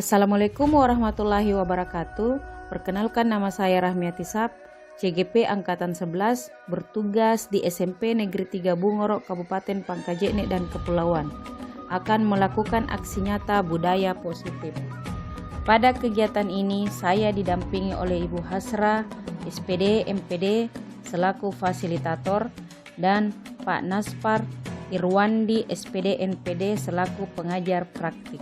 Assalamualaikum warahmatullahi wabarakatuh. Perkenalkan, nama saya Rahmiati Sab, CGP Angkatan 11, bertugas di SMP Negeri 3 Bungoro, Kabupaten Pangkajene dan Kepulauan. Akan melakukan aksi nyata budaya positif. Pada kegiatan ini saya didampingi oleh Ibu Hasra, SPD MPD selaku fasilitator, dan Pak Naspar Irwandi SPD NPD selaku pengajar praktik.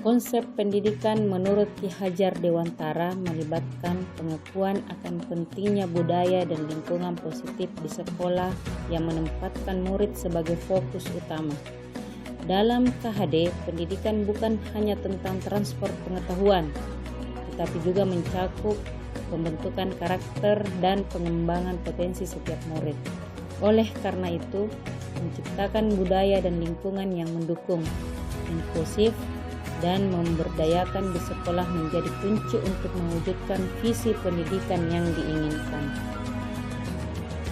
Konsep pendidikan menurut Ki Hajar Dewantara melibatkan pengakuan akan pentingnya budaya dan lingkungan positif di sekolah yang menempatkan murid sebagai fokus utama. Dalam KHD, pendidikan bukan hanya tentang transfer pengetahuan, tetapi juga mencakup pembentukan karakter dan pengembangan potensi setiap murid. Oleh karena itu, menciptakan budaya dan lingkungan yang mendukung, inklusif, dan memberdayakan di sekolah menjadi kunci untuk mewujudkan visi pendidikan yang diinginkan.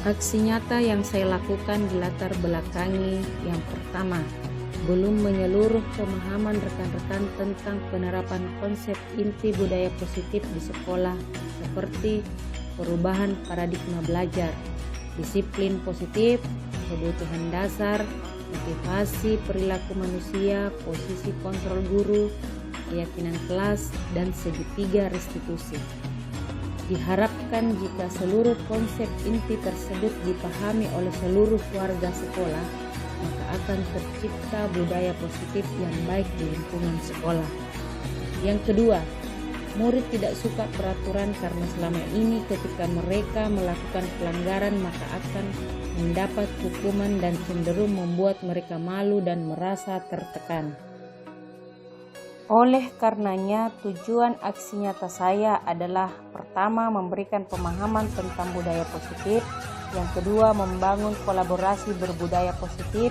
Aksi nyata yang saya lakukan dilatar belakangi yang pertama, belum menyeluruh pemahaman rekan-rekan tentang penerapan konsep inti budaya positif di sekolah seperti perubahan paradigma belajar, disiplin positif, kebutuhan dasar, motivasi perilaku manusia, posisi kontrol guru, keyakinan kelas, dan segitiga restitusi. Diharapkan jika seluruh konsep inti tersebut dipahami oleh seluruh warga sekolah, maka akan tercipta budaya positif yang baik di lingkungan sekolah. Yang kedua, murid tidak suka peraturan karena selama ini ketika mereka melakukan pelanggaran maka akan mendapat hukuman dan cenderung membuat mereka malu dan merasa tertekan. Oleh karenanya, tujuan aksi nyata saya adalah pertama, memberikan pemahaman tentang budaya positif, yang kedua, membangun kolaborasi berbudaya positif,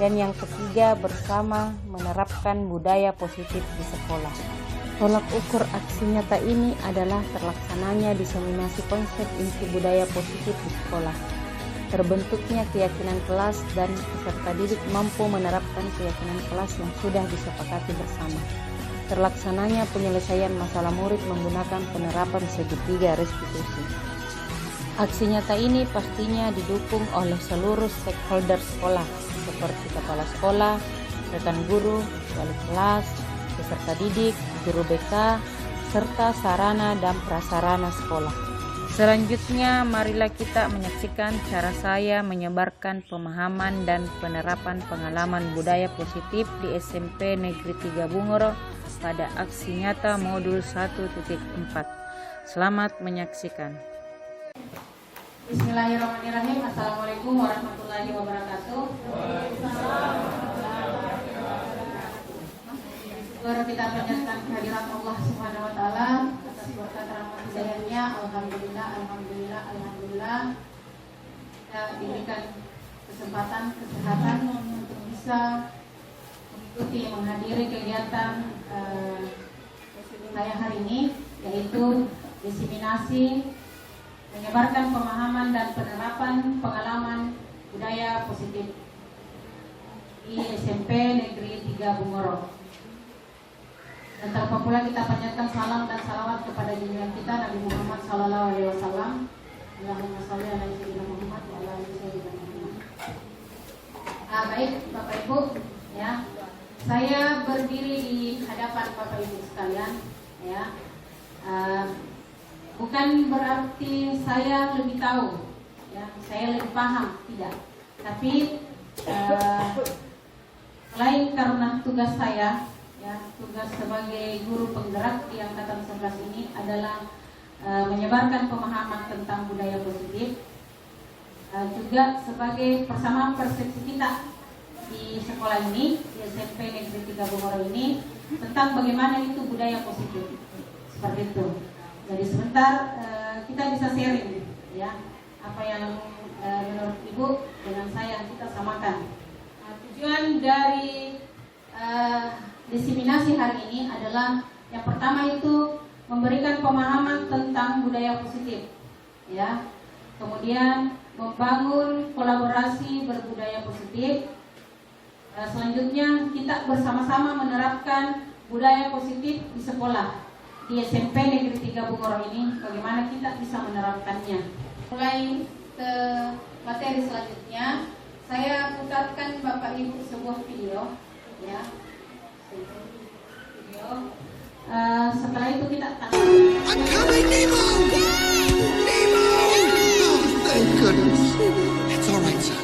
dan yang ketiga, bersama menerapkan budaya positif di sekolah. Tolak ukur aksi nyata ini adalah terlaksananya diseminasi konsep inti budaya positif di sekolah, terbentuknya keyakinan kelas, dan peserta didik mampu menerapkan keyakinan kelas yang sudah disepakati bersama, terlaksananya penyelesaian masalah murid menggunakan penerapan segitiga restitusi. Aksi nyata ini pastinya didukung oleh seluruh stakeholder sekolah seperti kepala sekolah, rekan guru, wali kelas, peserta didik, guru BK, serta sarana dan prasarana sekolah. Selanjutnya, marilah kita menyaksikan cara saya menyebarkan pemahaman dan penerapan pengalaman budaya positif di SMP Negeri 3 Bungoro pada aksi nyata modul 1.4. Selamat menyaksikan. Bismillahirrahmanirrahim. Assalamualaikum warahmatullahi wabarakatuh. Baru kita panjatkan kehadiran Allah Subhanahu wa taala atas berkat rahmat hidayahnya. Alhamdulillah kita diberikan kesempatan kesehatan untuk bisa mengikuti menghadiri kegiatan saya hari ini, yaitu diseminasi menyebarkan pemahaman dan penerapan pengalaman budaya positif di SMP Negeri 3 Bungoro. Dan tanpa pula kita panjatkan salam dan salawat kepada junjungan kita Nabi Muhammad SAW. Allahumma sholli ala sayyidina Muhammad wa ala ali sayyidina Muhammad. Baik Bapak Ibu, ya, saya berdiri di hadapan Bapak Ibu sekalian, ya. Bukan berarti saya lebih tahu, ya, saya lebih paham, tidak. Tapi selain karena tugas saya, ya, tugas sebagai guru penggerak di Angkatan 11 ini adalah menyebarkan pemahaman tentang budaya positif, juga sebagai persamaan persepsi kita di sekolah ini, di SMP Negeri 3 Bungoro ini, tentang bagaimana itu budaya positif, seperti itu. Jadi sebentar kita bisa sharing, ya, apa yang menurut Ibu dengan saya kita samakan. Tujuan dari diseminasi hari ini adalah yang pertama itu memberikan pemahaman tentang budaya positif, ya. Kemudian membangun kolaborasi berbudaya positif. Selanjutnya kita bersama-sama menerapkan budaya positif di sekolah di SMP Negeri 3 Bungoro ini, bagaimana kita bisa menerapkannya. Mulai ke materi selanjutnya, saya putarkan Bapak Ibu sebuah video, ya. Setelah itu kita I'm coming, Nemo! Nemo! Oh, thank goodness. It's all right, son.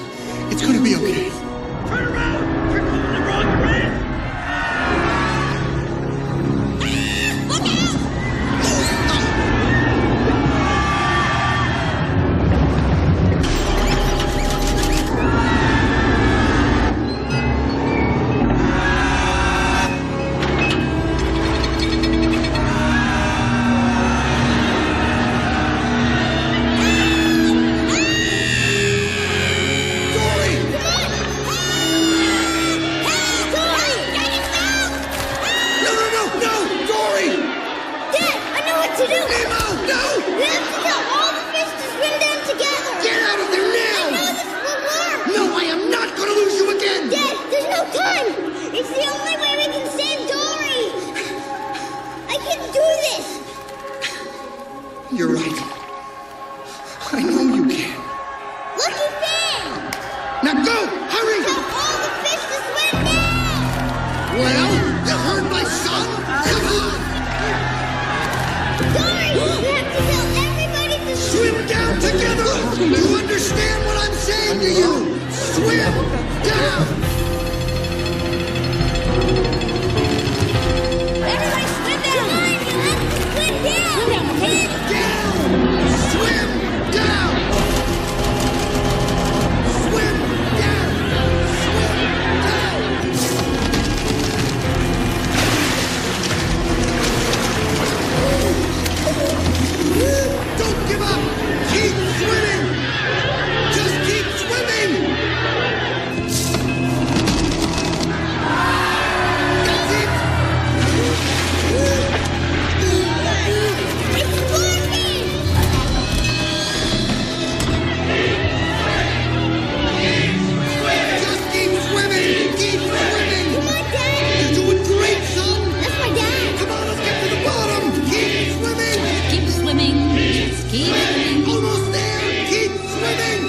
It's gonna be okay. Turn around! You're going the wrong way! Look out! You're right. I know you can. Lucky thing! Now go! Hurry! Tell all the fish to swim now! Well, you heard my son? Come on! Dory, you have to tell everybody to Swim down together! You understand what I'm saying to you? Swim down! Everybody swim down! Line, you have to swim down! Down! Swim down! Swim down! Swim down! Don't give up! Keep swimming! Just keep swimming! That's it! It's working! Just keep swimming! Keep swimming! Come on, Dad! You're doing great, son! That's my dad! Come on, let's get to the bottom! Keep swimming! Keep swimming. Just keep swimming. Almost there! Keep swimming!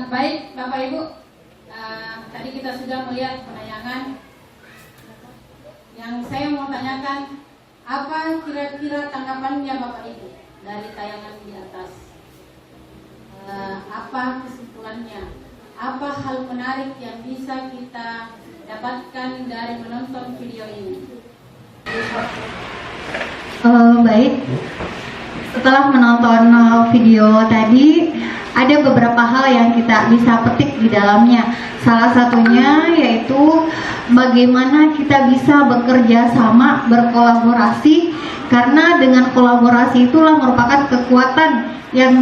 Baik, Bapak Ibu, tadi kita sudah melihat penayangan. Yang saya mau tanyakan, apa kira-kira tanggapannya Bapak Ibu dari tayangan di atas? Apa kesimpulannya? Apa hal menarik yang bisa kita dapatkan dari menonton video ini? Baik, setelah menonton video tadi, ada beberapa hal yang kita bisa petik di dalamnya. Salah satunya yaitu bagaimana kita bisa bekerja sama, berkolaborasi, karena dengan kolaborasi itulah merupakan kekuatan yang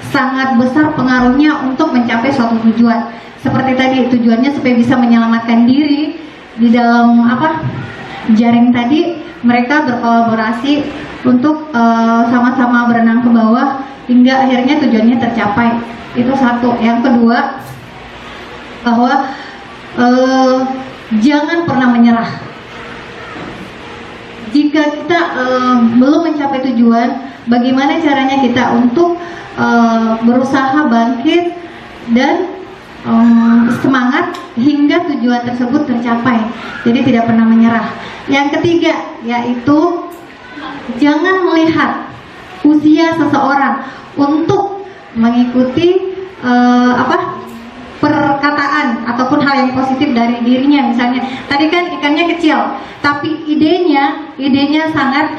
sangat besar pengaruhnya untuk mencapai suatu tujuan. Seperti tadi, tujuannya supaya bisa menyelamatkan diri di dalam jaring tadi. Mereka berkolaborasi untuk sama-sama berenang ke bawah hingga akhirnya tujuannya tercapai. Itu satu. Yang kedua, bahwa jangan pernah menyerah. Jika kita belum mencapai tujuan, bagaimana caranya kita untuk berusaha bangkit dan semangat hingga tujuan tersebut tercapai. Jadi tidak pernah menyerah. Yang ketiga yaitu jangan melihat usia seseorang untuk mengikuti perkataan ataupun hal yang positif dari dirinya. Misalnya tadi kan ikannya kecil, tapi idenya sangat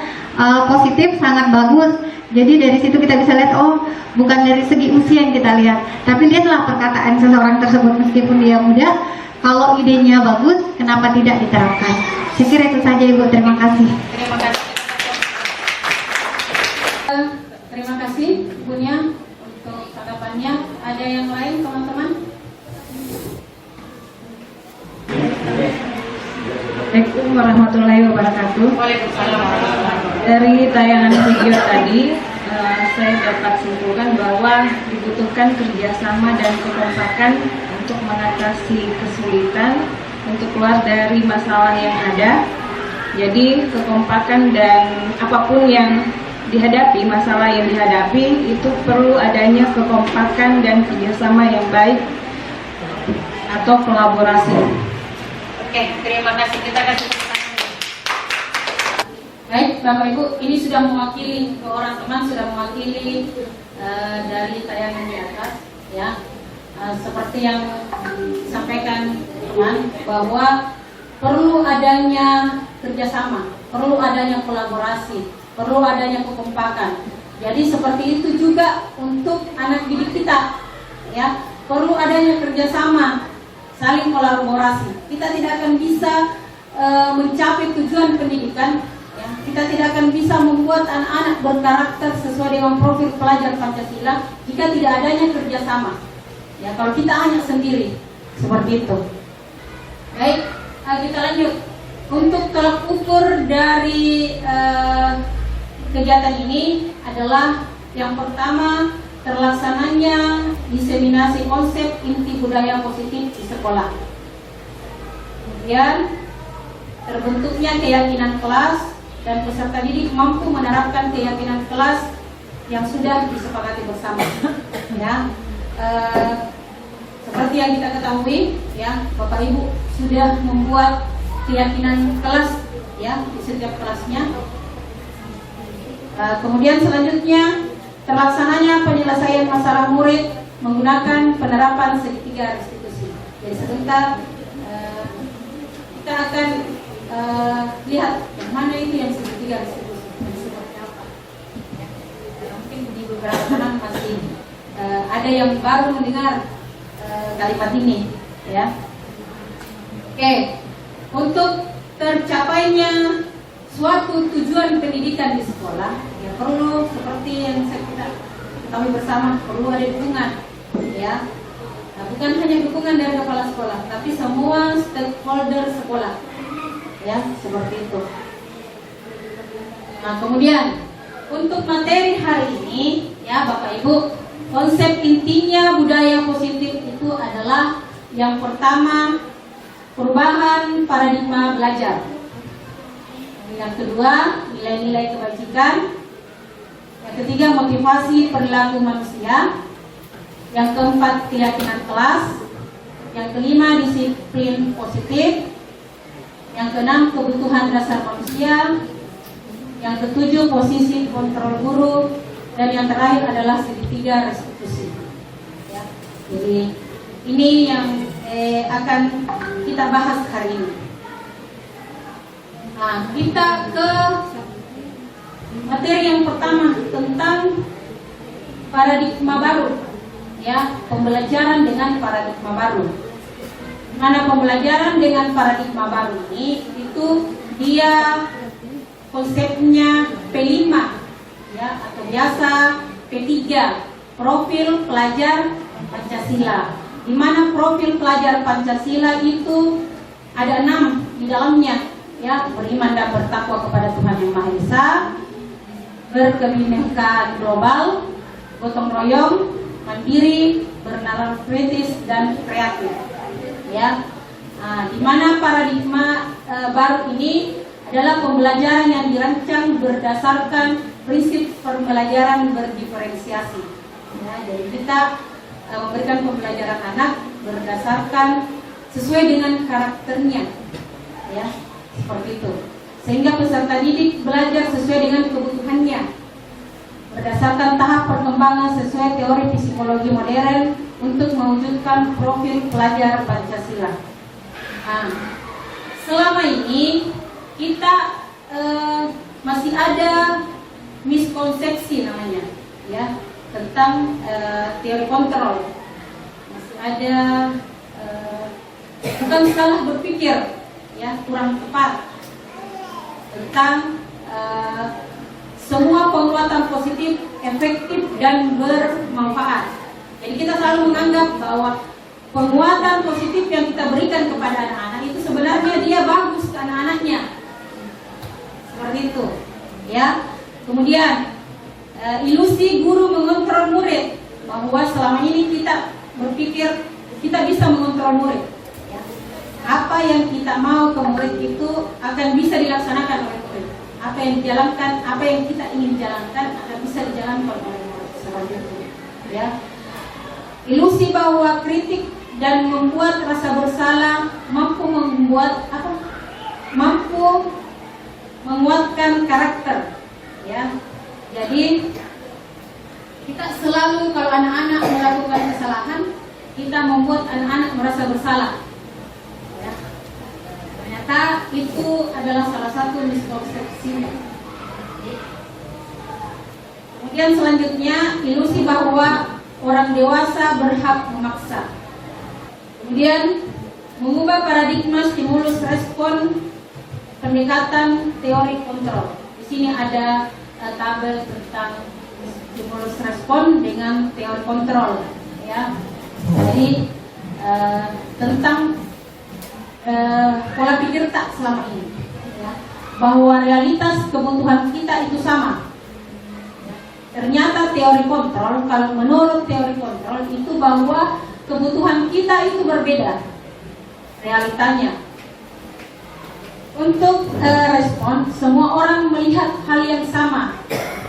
positif, sangat bagus. Jadi dari situ kita bisa lihat, oh bukan dari segi usia yang kita lihat, tapi lihatlah perkataan seseorang tersebut. Meskipun dia muda, kalau idenya bagus, kenapa tidak diterapkan? Saya kira itu saja, Ibu. Terima kasih. Terima kasih. Terima kasih Ibunya untuk tanggapannya. Ada yang lain teman-teman? Assalamualaikum warahmatullahi wabarakatuh. Dari tayangan video tadi, saya dapat simpulkan bahwa dibutuhkan kerjasama dan kekompakan untuk mengatasi kesulitan, untuk keluar dari masalah yang ada. Jadi kekompakan dan apapun yang dihadapi, masalah yang dihadapi, itu perlu adanya kekompakan dan kerjasama yang baik atau kolaborasi. Oke, terima kasih. Kita kasih tepuk tangan. Baik, Bapak Ibu, ini sudah mewakili orang teman, sudah mewakili dari tayangan di atas, ya. Seperti yang disampaikan teman, bahwa perlu adanya kerjasama, perlu adanya kolaborasi, perlu adanya kekompakan. Jadi seperti itu juga untuk anak didik kita, ya. Perlu adanya kerjasama, saling kolaborasi. Kita tidak akan bisa mencapai tujuan pendidikan, ya. Kita tidak akan bisa membuat anak-anak berkarakter sesuai dengan profil pelajar Pancasila jika tidak adanya kerjasama. Ya, kalau kita hanya sendiri, seperti itu. Baik, kita lanjut. Untuk tolak ukur dari kegiatan ini adalah yang pertama, terlaksananya diseminasi konsep inti budaya positif di sekolah. Kemudian terbentuknya keyakinan kelas dan peserta didik mampu menerapkan keyakinan kelas yang sudah disepakati bersama. Ya, seperti yang kita ketahui, ya, Bapak Ibu sudah membuat keyakinan kelas, ya, di setiap kelasnya. Kemudian selanjutnya terlaksananya penyelesaian masalah murid menggunakan penerapan segitiga restitusi. Jadi sebentar kita akan lihat yang mana itu yang segitiga restitusi, seperti apa. Ya, mungkin di beberapa teman masih ada yang baru mendengar kalimat ini, ya. Oke, untuk tercapainya suatu tujuan pendidikan di sekolah, ya perlu seperti yang kita ketahui bersama, perlu ada dukungan, ya. Nah, bukan hanya dukungan dari kepala sekolah, tapi semua stakeholder sekolah, ya, seperti itu. Nah, kemudian untuk materi hari ini, ya Bapak Ibu, konsep intinya budaya positif itu adalah yang pertama, perubahan paradigma belajar. Yang kedua, nilai-nilai kebajikan. Yang ketiga, motivasi perilaku manusia. Yang keempat, keyakinan kelas. Yang kelima, disiplin positif. Yang keenam, kebutuhan dasar manusia. Yang ketujuh, posisi kontrol guru. Dan yang terakhir adalah segitiga restitusi. Ya, jadi ini yang akan kita bahas hari ini. Nah, kita ke materi yang pertama tentang paradigma baru, ya, pembelajaran dengan paradigma baru. Mana pembelajaran dengan paradigma baru ini itu dia konsepnya P5, ya, atau biasa P3, profil pelajar Pancasila. Di mana profil pelajar Pancasila itu ada 6 di dalamnya, ya, beriman dan bertakwa kepada Tuhan Yang Maha Esa, berkebinekaan global, gotong royong, mandiri, bernalar kritis dan kreatif, ya. Nah, di mana paradigma baru ini adalah pembelajaran yang dirancang berdasarkan prinsip pembelajaran berdiferensiasi. Ya, jadi kita memberikan pembelajaran anak berdasarkan sesuai dengan karakternya, ya, seperti itu. Sehingga peserta didik belajar sesuai dengan kebutuhannya, berdasarkan tahap perkembangan sesuai teori psikologi modern untuk mewujudkan profil pelajar Pancasila. Nah, selama ini kita masih ada miskonsepsi namanya, ya, tentang teori kontrol. Masih ada bukan salah berpikir, ya, kurang tepat tentang semua penguatan positif, efektif dan bermanfaat. Jadi kita selalu menganggap bahwa penguatan positif yang kita berikan kepada anak-anak itu sebenarnya dia bagus ke anak-anak anaknya. Seperti itu, ya. Kemudian ilusi guru mengontrol murid, bahwa selama ini kita berpikir kita bisa mengontrol murid. Ya. Apa yang kita mau ke murid itu akan bisa dilaksanakan oleh murid. Apa yang dijalankan, apa yang kita ingin jalankan akan bisa dijalankan oleh murid. Seperti itu, ya. Ilusi bahwa kritik dan membuat rasa bersalah mampu menguatkan karakter, ya. Jadi kita selalu kalau anak-anak melakukan kesalahan, kita membuat anak-anak merasa bersalah, ya. Ternyata itu adalah salah satu miskonsepsinya. Kemudian selanjutnya ilusi bahwa orang dewasa berhak memaksa. Kemudian mengubah paradigma stimulus respon pendekatan teori kontrol. Di sini ada tabel tentang stimulus respon dengan teori kontrol, ya. Jadi tentang pola pikir tak selama ini, ya, bahwa realitas kebutuhan kita itu sama. Ternyata teori kontrol, kalau menurut teori kontrol itu bahwa kebutuhan kita itu berbeda realitanya. Untuk respon, semua orang melihat hal yang sama.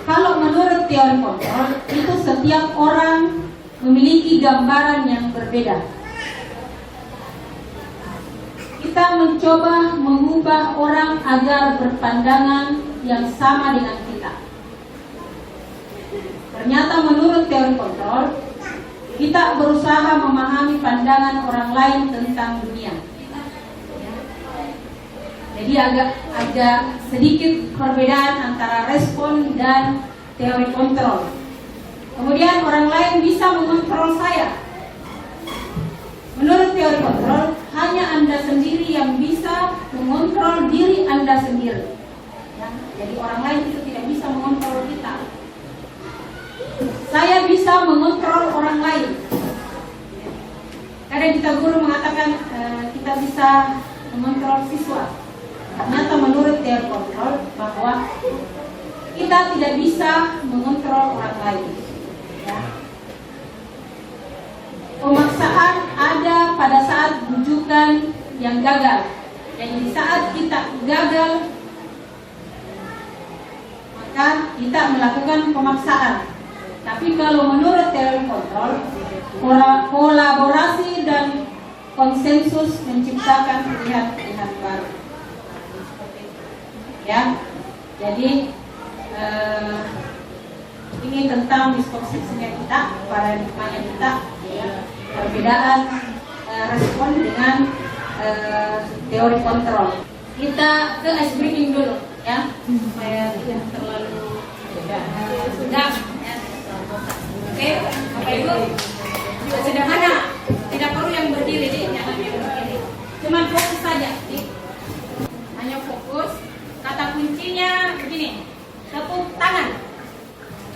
Kalau menurut teori kontrol, itu setiap orang memiliki gambaran yang berbeda. Kita mencoba mengubah orang agar berpandangan yang sama dengan kita. Ternyata menurut teori kontrol, kita berusaha memahami pandangan orang lain tentang dunia. Jadi agak sedikit perbedaan antara respon dan teori kontrol. Kemudian orang lain bisa mengontrol saya. Menurut teori kontrol, hanya Anda sendiri yang bisa mengontrol diri Anda sendiri, ya, jadi orang lain itu tidak bisa mengontrol kita. Saya bisa mengontrol orang lain. Kadang kita guru mengatakan kita bisa mengontrol siswa. Ternyata menurut teori kontrol bahwa kita tidak bisa mengontrol orang lain, ya. Pemaksaan ada pada saat bujukan yang gagal. Jadi di saat kita gagal, maka kita melakukan pemaksaan. Tapi kalau menurut teori kontrol, kolaborasi dan konsensus menciptakan pilihan-pilihan baru. Ya, jadi ini tentang miskonsepsinya kita, paradigmanya kita, ya, perbedaan respon dengan teori kontrol. Kita ke ice breaking dulu, ya, supaya tidak terlalu sedang. Ya. Oke, Bapak Ibu, sederhana, tidak perlu yang berdiri, jangan yang berdiri, cuma fokus saja, hanya fokus. Kata kuncinya begini, tepuk tangan.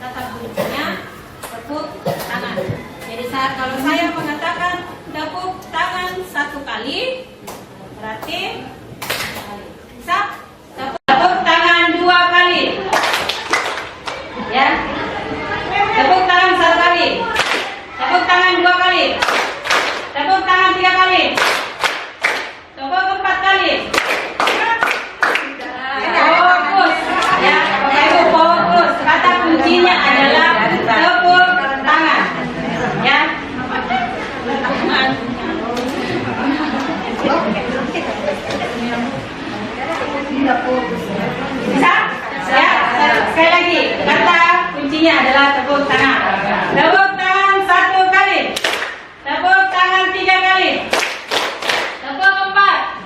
Kata kuncinya tepuk tangan. Jadi kalau saya mengatakan tepuk tangan 1 kali, berarti bisa tepuk tangan 2 kali. Ya, tepuk tangan 1 kali, tepuk tangan 2 kali, tepuk tangan 3 kali, tepuk 4 kali. Fokus, ya, Bapak Ibu fokus. Kata kuncinya adalah tepuk tangan, ya. Bisa? Ya, sekali lagi. Kata kuncinya adalah tepuk tangan. Tepuk tangan 1 kali, tepuk tangan 3 kali, tepuk 4.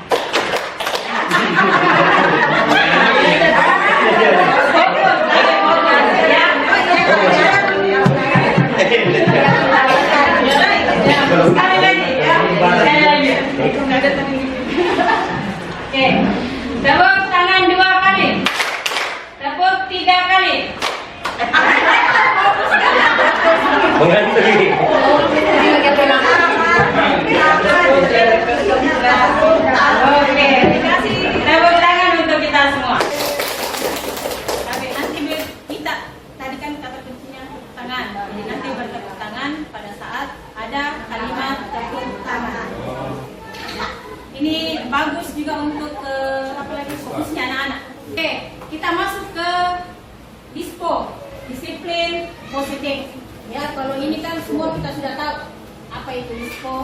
Sekali lagi, ya. Sekali lagi. Oke. Tepuk tangan 2 kali. Tepuk 3 kali. Oke. Tepuk tangan disiplin positif. Ya, kalau ini kan semua kita sudah tahu apa itu ISPO.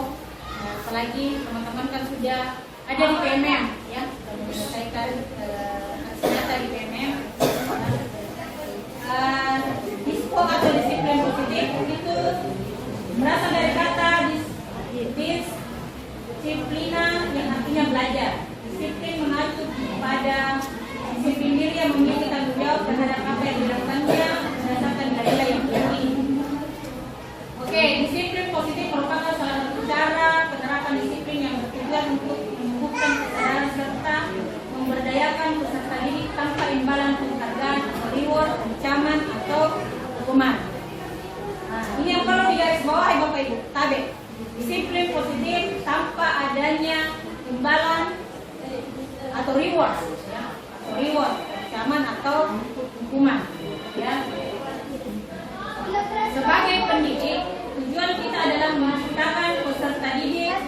Apalagi teman-teman kan sudah ada di PMM, ya, sudah menyelesaikan aksi nyata di PMM. ISPO atau disiplin positif itu berasal dari kata disiplina yang artinya belajar. Disiplin mengacu pada disiplin diri yang memiliki tanggung jawab terhadap apa yang dilakukannya berdasarkan nilai yang tinggi. Oke, disiplin positif merupakan salah satu cara penerapan disiplin yang bertujuan untuk menumbuhkan kesadaran serta memberdayakan peserta didik tanpa imbalan penghargaan, reward, ancaman atau hukuman. Nah, ini yang perlu digaris bawahi Bapak Ibu. Tabe, disiplin positif tanpa adanya imbalan atau reward, ya, atau reward, ancaman atau hukuman. Ya. Sebagai pendidik, tujuan kita adalah menciptakan peserta didik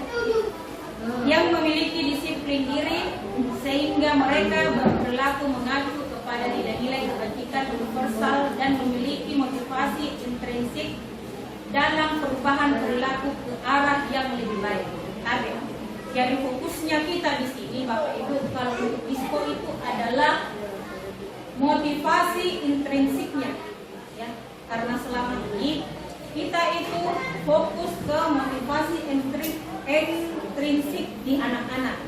yang memiliki disiplin diri sehingga mereka berperilaku mengacu kepada nilai-nilai kebajikan universal dan memiliki motivasi intrinsik dalam perubahan perilaku ke arah yang lebih baik. Jadi fokusnya kita di sini Bapak Ibu kalau untuk ISPO itu adalah motivasi intrinsiknya, ya, karena selama ini kita itu fokus ke motivasi intrinsik di anak-anak.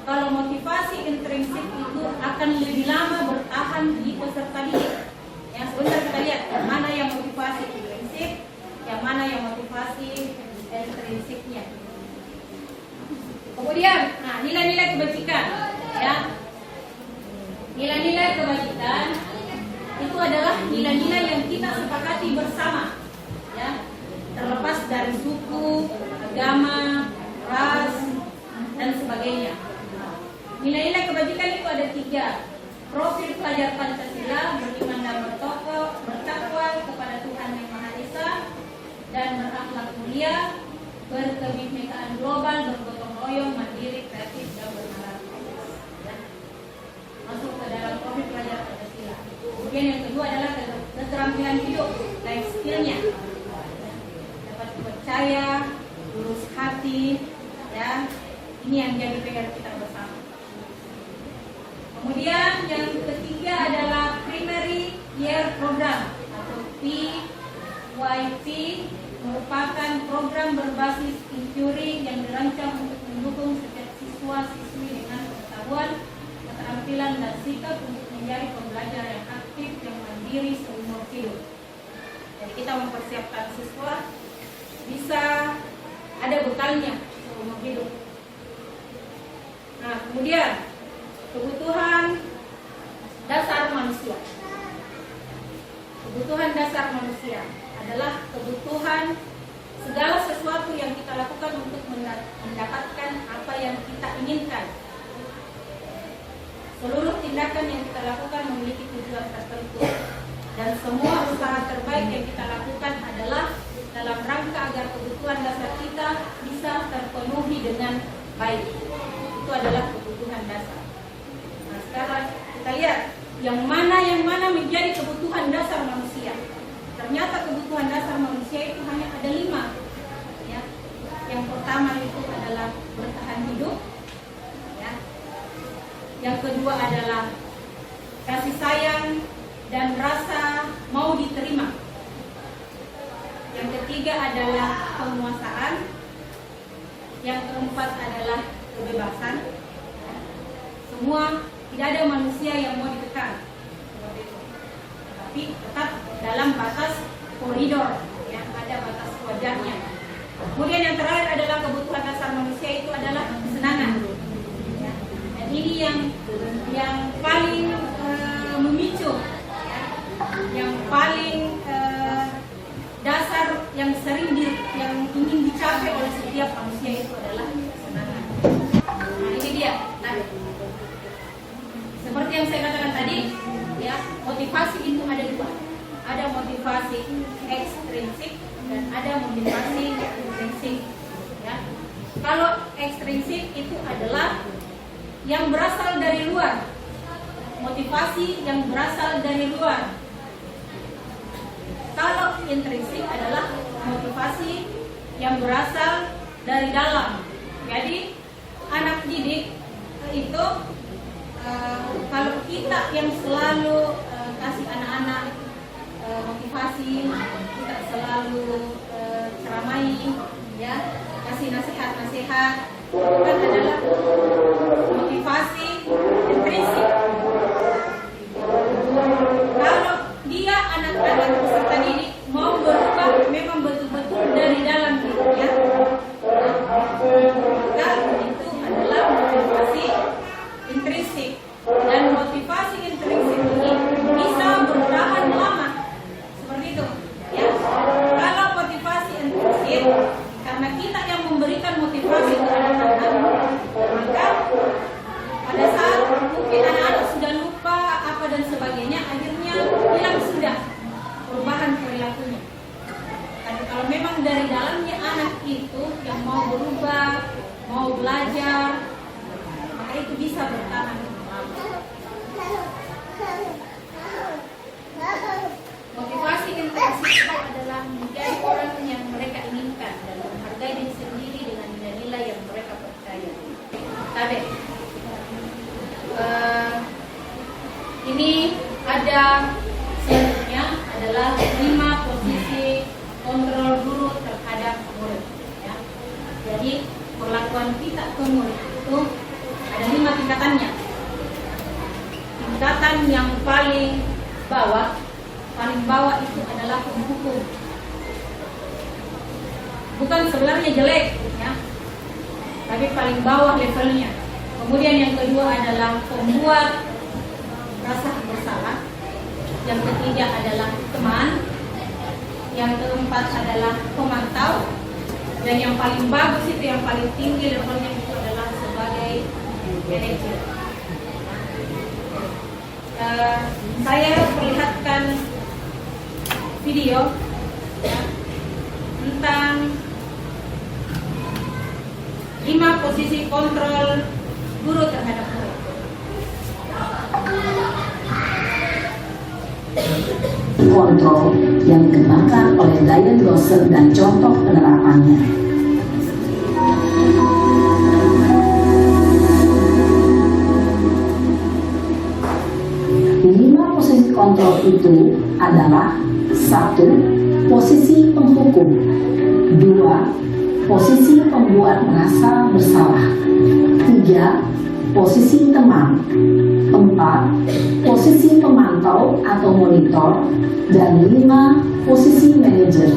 Kalau motivasi intrinsik itu akan lebih lama bertahan di peserta didik. Ya, sebentar kita lihat yang mana yang motivasi intrinsik, yang mana yang motivasi intrinsiknya. Kemudian, nah, nilai-nilai kebajikan, ya. Nilai-nilai kebajikan itu adalah nilai-nilai yang kita sepakati bersama, ya. Terlepas dari suku, agama, ras, dan sebagainya. Nilai-nilai kebajikan itu ada 3. Profil pelajar Pancasila, beriman dan bertakwa kepada Tuhan Yang Maha Esa, dan berakhlak mulia, berkebinekaan global, bergotong royong, mandiri, kreatif, dan bernalar. Ya. Masuk ke dalam profil pelajar Pancasila. Kemudian yang kedua adalah keterampilan hidup, life skill-nya. Dapat percaya, lurus hati, ya. Ini yang jadi PR kita bersama. Kemudian yang ketiga adalah Primary Year Program atau PYP, merupakan program berbasis inquiry yang dirancang untuk mendukung setiap siswa-siswi dengan pengetahuan, keterampilan dan sikap untuk menjadi pembelajar yang aktif, yang mandiri seumur hidup. Jadi kita mempersiapkan siswa bisa ada bekalnya seumur hidup. Nah, kemudian kebutuhan dasar manusia. Kebutuhan dasar manusia adalah kebutuhan segala sesuatu yang kita lakukan untuk mendapatkan apa yang kita inginkan. Seluruh tindakan yang kita lakukan memiliki tujuan tertentu, dan semua usaha terbaik yang kita lakukan adalah dalam rangka agar kebutuhan dasar kita bisa terpenuhi dengan baik. Itu adalah kebutuhan dasar. Nah, sekarang kita lihat yang mana menjadi kebutuhan dasar manusia. Ternyata kebutuhan dasar manusia itu hanya ada 5. Ya. Yang pertama itu adalah bertahan hidup. Ya. Yang kedua adalah kasih sayang dan rasa mau diterima. Yang ketiga adalah penguasaan. Yang keempat adalah kebebasan. Semua, tidak ada manusia yang mau ditekan, tapi tetap dalam batas koridor, yang ada batas wajarnya. Kemudian yang terakhir adalah kebutuhan dasar manusia itu adalah kesenangan. Ya. Dan ini yang paling memicu, ya. Yang paling dasar, yang sering yang ingin dicapai oleh setiap manusia itu adalah kesenangan. Nah, ini dia. Seperti yang saya katakan tadi, ya, motivasi itu ada 2. Ada motivasi ekstrinsik dan ada motivasi intrinsik. Ya. Kalau ekstrinsik itu adalah yang berasal dari luar, motivasi yang berasal dari luar. intrinsik adalah motivasi yang berasal dari dalam. Jadi anak didik itu kalau kita yang selalu kasih anak-anak motivasi, kita selalu ceramai, ya, kasih nasihat-nasihat, itu kan adalah motivasi intrinsik. Kalau dia anak-anak peserta didik mau berubah memang betul-betul dari dalam dirinya, maka itu adalah motivasi intrinsik. Dan motivasi intrinsik ini bisa bertahan lama, seperti itu, ya. Kalau motivasi intrinsik, karena kita yang memberikan motivasi ke anak-anak, maka pada saat mungkin anak-anak sudah lupa apa dan sebagainya, akhirnya hilang sudah perubahan perilakunya. Tapi kalau memang dari dalamnya anak itu yang mau berubah, mau belajar, maka itu bisa bertahan. Motivasi intrinsik adalah menjadi orang yang mereka inginkan dan menghargai diri sendiri dengan nilai-nilai yang mereka percaya. Tadi ini ada selanjutnya adalah 5 posisi kontrol guru terhadap murid, ya. Jadi perlakuan kita ke murid itu ada 5 tingkatannya. Tingkatan yang paling bawah itu adalah penghukum. Bukan sebenarnya jelek, ya, tapi paling bawah levelnya. Kemudian yang kedua adalah pembuat rasa bersalah. Yang ketiga adalah teman. Yang keempat adalah pemantau. Dan yang paling bagus itu, yang paling tinggi levelnya itu adalah sebagai manajer. Saya perlihatkan video, ya, tentang 5 posisi kontrol guru terhadap murid. Kontrol yang dikembangkan oleh Diane Dawson dan contoh penerapannya. Posisi kontrol itu adalah 1. Posisi penghukum, 2. Posisi pembuat merasa bersalah, 3. Posisi teman, 4. Posisi pemantau atau monitor, dan 5. Posisi manajer.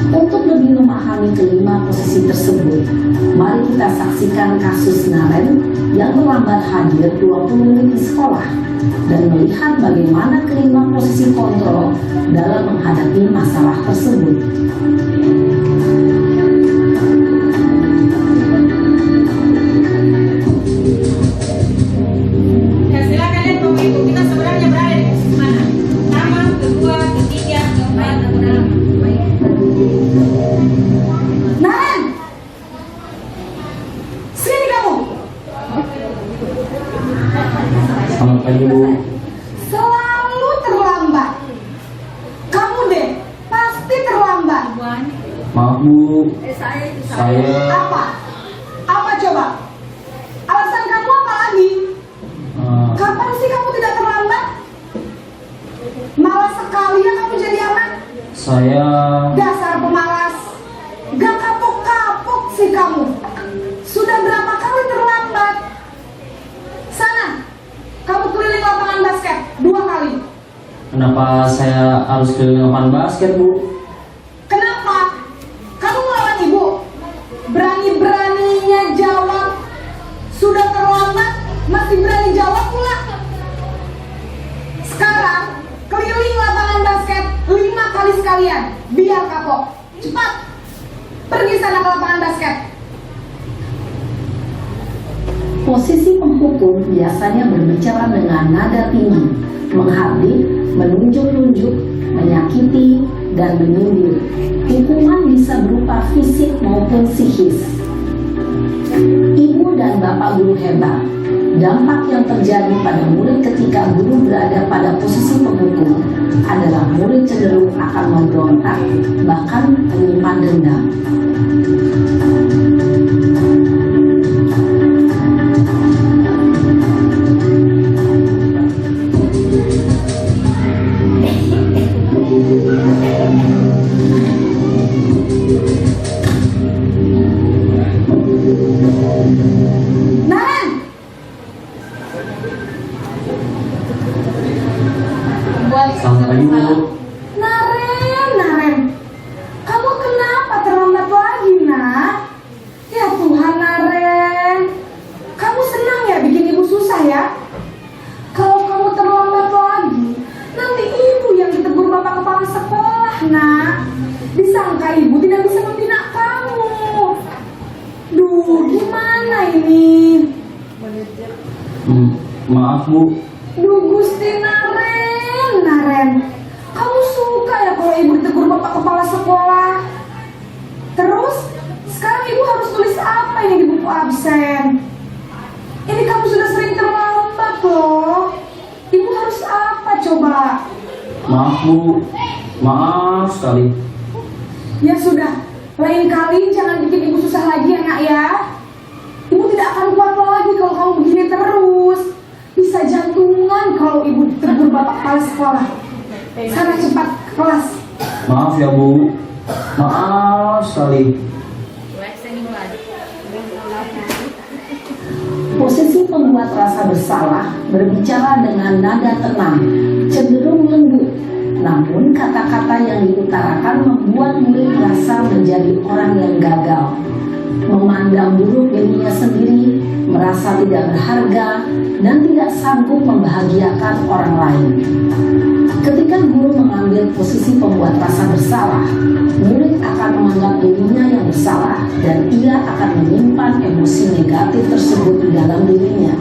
Untuk lebih memahami kelima posisi tersebut, mari kita saksikan kasus Naren yang terlambat hadir 20 menit di sekolah dan melihat bagaimana kelima posisi kontrol dalam menghadapi masalah tersebut. Ya, silakan lihat Bapak Ibu, kita sebenarnya berada di posisi mana? Pertama, kedua, ketiga, keempat, kelima. Naren, sini kamu. Selamat pagi, Bu. Selalu terlambat. Kamu deh, pasti terlambat. Maaf, Bu. Saya Apa? Apa coba? Alasan kamu apa lagi? Kapan sih kamu tidak terlambat? Malas sekali ya kamu jadi anak. Saya Dasar pemalas. Gak kapok-kapok sih kamu. Sudah berapa kali terlambat? Sana, kamu keliling lapangan basket 2 kali. Kenapa saya harus keliling lapangan basket, Bu? Kenapa? Kamu melawan ibu? Berani-beraninya jawab. Sudah terlambat, masih berani jawab pula. Sekarang, keliling lapangan basket 5 kali sekalian. Biar kapok. Cepat, pergi sana ke lapangan basket. Posisi penghukum biasanya berbicara dengan nada tinggi, menghardik, menunjuk-nunjuk, menyakiti, dan menyindir. Hukuman bisa berupa fisik maupun psikis. Ibu dan bapak guru hebat. Dampak yang terjadi pada murid ketika guru berada pada posisi penghukum adalah murid cenderung akan memberontak, bahkan menyimpan dendam. Selamat pagi, Bu. Naren, kamu kenapa terlambat lagi, nak? Ya Tuhan, Naren, kamu senang ya bikin ibu susah ya? Kalau kamu terlambat lagi, nanti ibu yang ditegur bapak kepala sekolah, nak. Disangka ibu tidak bisa membina kamu. Duh, gimana ini? Maaf, Bu. Duh, Gusti Naren, kamu suka ya kalau ibu ditegur bapak kepala sekolah? Terus, sekarang ibu harus tulis apa ini di buku absen? Ini kamu sudah sering terlambat loh. Ibu harus apa coba? Maaf, Bu. Maaf sekali. Ya sudah, lain kali jangan bikin ibu susah lagi ya, nak ya. Ibu tidak akan kuat lagi kalau kamu begini terus. Bisa jantungan kalau ibu ditegur bapak kepala sekolah. Sana cepat ke kelas. Maaf ya, Bu. Maaf sekali. Posisi pembuat rasa bersalah berbicara dengan nada tenang, cenderung lembut. Namun kata-kata yang diutarakan membuat murid merasa menjadi orang yang gagal, memandang buruk dirinya sendiri, merasa tidak berharga, dan tidak sanggup membahagiakan orang lain. Ketika guru mengambil posisi pembuat rasa bersalah, murid akan menganggap dirinya yang bersalah dan ia akan menyimpan emosi negatif tersebut di dalam dirinya.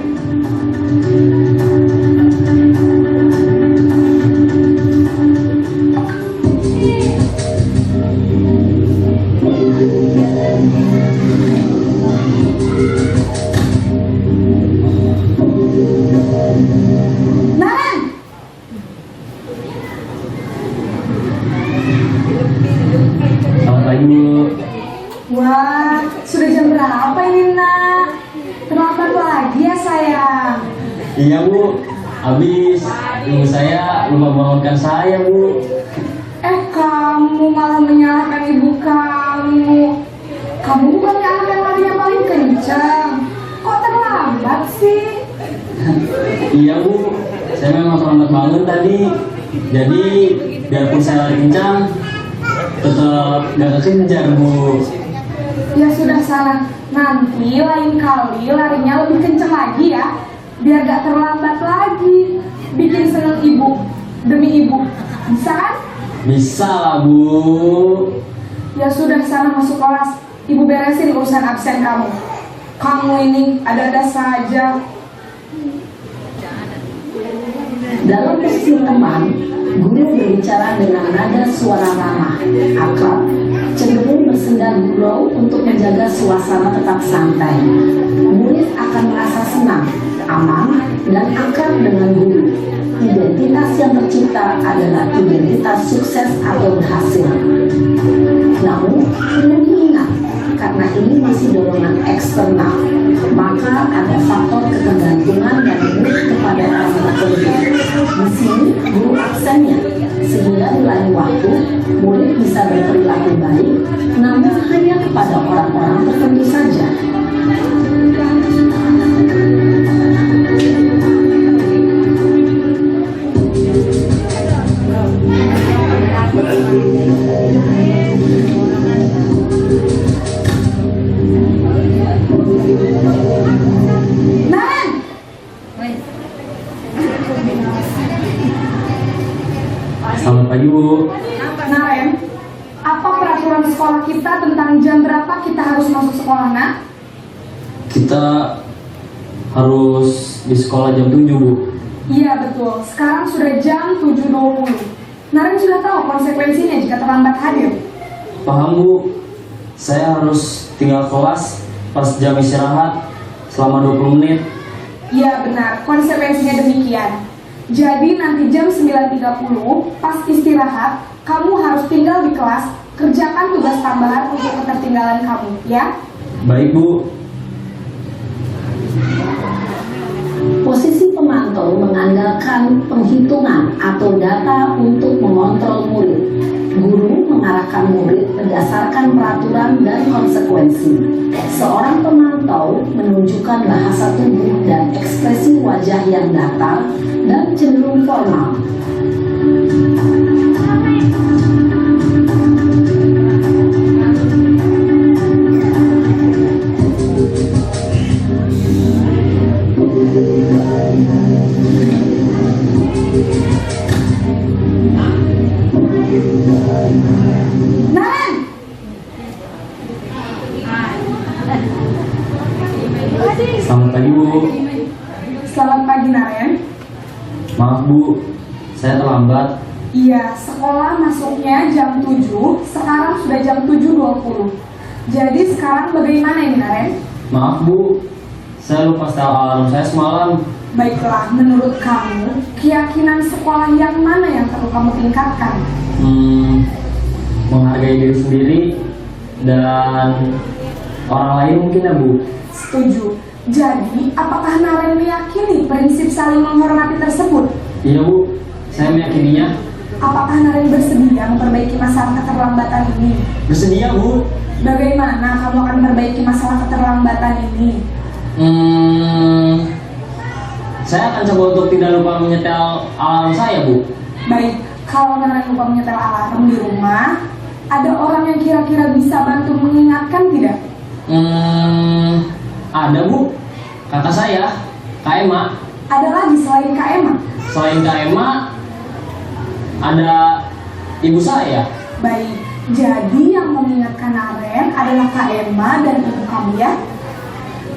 Selamat pagi, Bu. Wah, sudah jam berapa ini, nak? Terlambat lagi ya, sayang. Iya, Bu. Habis ibu saya lupa bangunkan saya, Bu. Kamu malah menyalahkan ibu kamu. Kamu bukannya anak yang larinya paling kencang. Kok terlambat sih? Iya, Bu. Saya memang terlambat bangun tadi. Jadi, biarpun saya lari kencang, tetap gak kekejar, Bu. Ya sudah sana. Nanti lain kali larinya lebih kencang lagi ya. Biar gak terlambat lagi. Bikin seneng ibu. Demi ibu. Bisa kan? Bisa lah, Bu. Ya sudah sana masuk kelas. Ibu beresin urusan absen kamu. Kamu ini ada-ada saja. Dalam posisi teman, guru berbicara dengan nada suara ramah, akrab, cenderung bersenda gurau untuk menjaga suasana tetap santai. Murid akan merasa senang, aman, dan akrab dengan guru. Identitas yang tercipta adalah identitas sukses atau berhasil. Namun, perlu diingat, karena ini masih dorongan eksternal, maka ada faktor ketergantungan dan murid kepada orang tertentu. Di sini guru absennya, sehingga di lain waktu murid bisa berperilaku baik, namun hanya kepada orang-orang tertentu saja. Selamat pagi, Bu. Naren, apa peraturan sekolah kita tentang jam berapa kita harus masuk sekolah, nak? Kita harus di sekolah jam 7, Bu. Iya betul, sekarang sudah jam 7.20. Naren sudah tahu konsekuensinya jika terlambat hadir. Paham, Bu. Saya harus tinggal kelas pas jam istirahat selama 20 menit. Iya benar, konsekuensinya demikian. Jadi nanti jam 9.30 pas istirahat, kamu harus tinggal di kelas, kerjakan tugas tambahan untuk ketertinggalan kamu, ya. Baik, Bu. Posisi pemantau mengandalkan penghitungan atau data untuk mengontrol murid. Guru mengarahkan murid berdasarkan peraturan dan konsekuensi. Seorang pemantau menunjukkan bahasa tubuh dan ekspresi wajah yang datar dan cenderung formal. Naren! Selamat pagi, Bu. Selamat pagi, Naren. Maaf, Bu. Saya terlambat. Iya, sekolah masuknya jam 7, sekarang sudah jam 7.20. Jadi sekarang bagaimana ini, Naren? Maaf, Bu. Saya lupa setel alarm saya semalam. Baiklah, menurut kamu, keyakinan sekolah yang mana yang perlu kamu tingkatkan? Menghargai diri sendiri dan orang lain mungkin ya, Bu. Setuju. Jadi, apakah Naren meyakini prinsip saling menghormati tersebut? Iya, Bu. Saya meyakininya. Apakah Naren bersedia memperbaiki masalah keterlambatan ini? Bersedia, Bu. Bagaimana kamu akan memperbaiki masalah keterlambatan ini? Saya akan coba untuk tidak lupa menyetel alarm saya, Bu. Baik, kalau Naren lupa menyetel alarm di rumah, ada orang yang kira-kira bisa bantu mengingatkan tidak? Ada, Bu. Kakak saya, Kak Emma. Ada lagi selain Kak Emma? Selain Kak Emma, ada ibu saya. Baik, jadi yang mengingatkan Naren adalah Kak Emma dan ibu kamu, ya?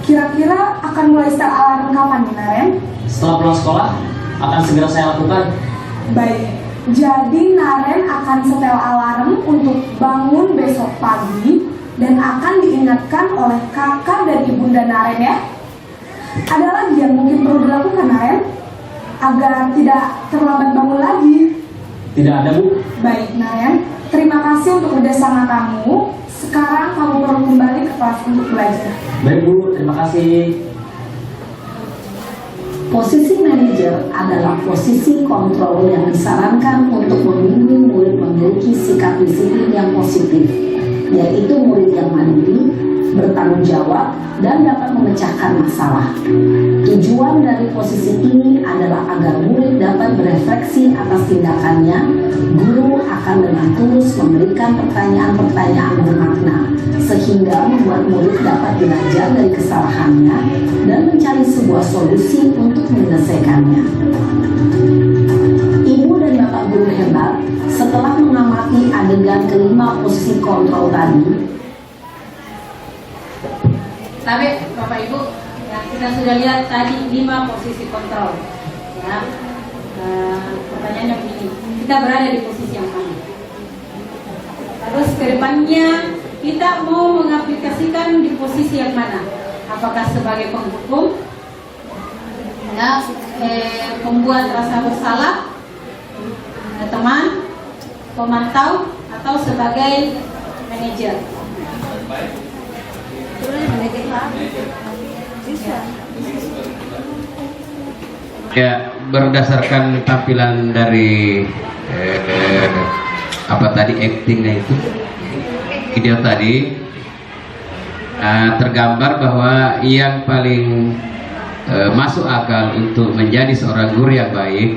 Kira-kira akan mulai setel alarm kapan nih, Naren? Setelah pulang sekolah, akan segera saya lakukan. Baik, jadi Naren akan setel alarm untuk bangun besok pagi dan akan diingatkan oleh kakak dan ibunda Naren, ya. Ada lagi yang mungkin perlu dilakukan, Naren, agar tidak terlambat bangun lagi? Tidak ada, Bu. Baik, Naren, terima kasih untuk kerjasama kamu. Sekarang kamu perlu kembali ke kelas untuk belajar. Baik, Bu. Terima kasih. Posisi manajer adalah posisi kontrol yang disarankan untuk membimbing murid memiliki sikap disiplin yang positif, yaitu murid yang mandiri, bertanggung jawab, dan dapat memecahkan masalah. Tujuan dari posisi ini adalah agar murid dapat berefleksi atas tindakannya. Guru akan dengan tulus memberikan pertanyaan-pertanyaan bermakna, sehingga membuat murid dapat belajar dari kesalahannya dan mencari sebuah solusi untuk menyelesaikannya. Ibu dan Bapak guru hebat, setelah mengamati adegan kelima posisi kontrol tadi, Tapi Bapak Ibu, ya, kita sudah lihat tadi 5 posisi kontrol. Ya, pertanyaannya begini, kita berada di posisi yang mana? Terus kedepannya kita mau mengaplikasikan di posisi yang mana? Apakah sebagai penghukum, ya, pembuat rasa bersalah, teman, pemantau, atau sebagai manajer? Ya, berdasarkan tampilan dari apa tadi actingnya itu video tadi, tergambar bahwa yang paling masuk akal untuk menjadi seorang guru yang baik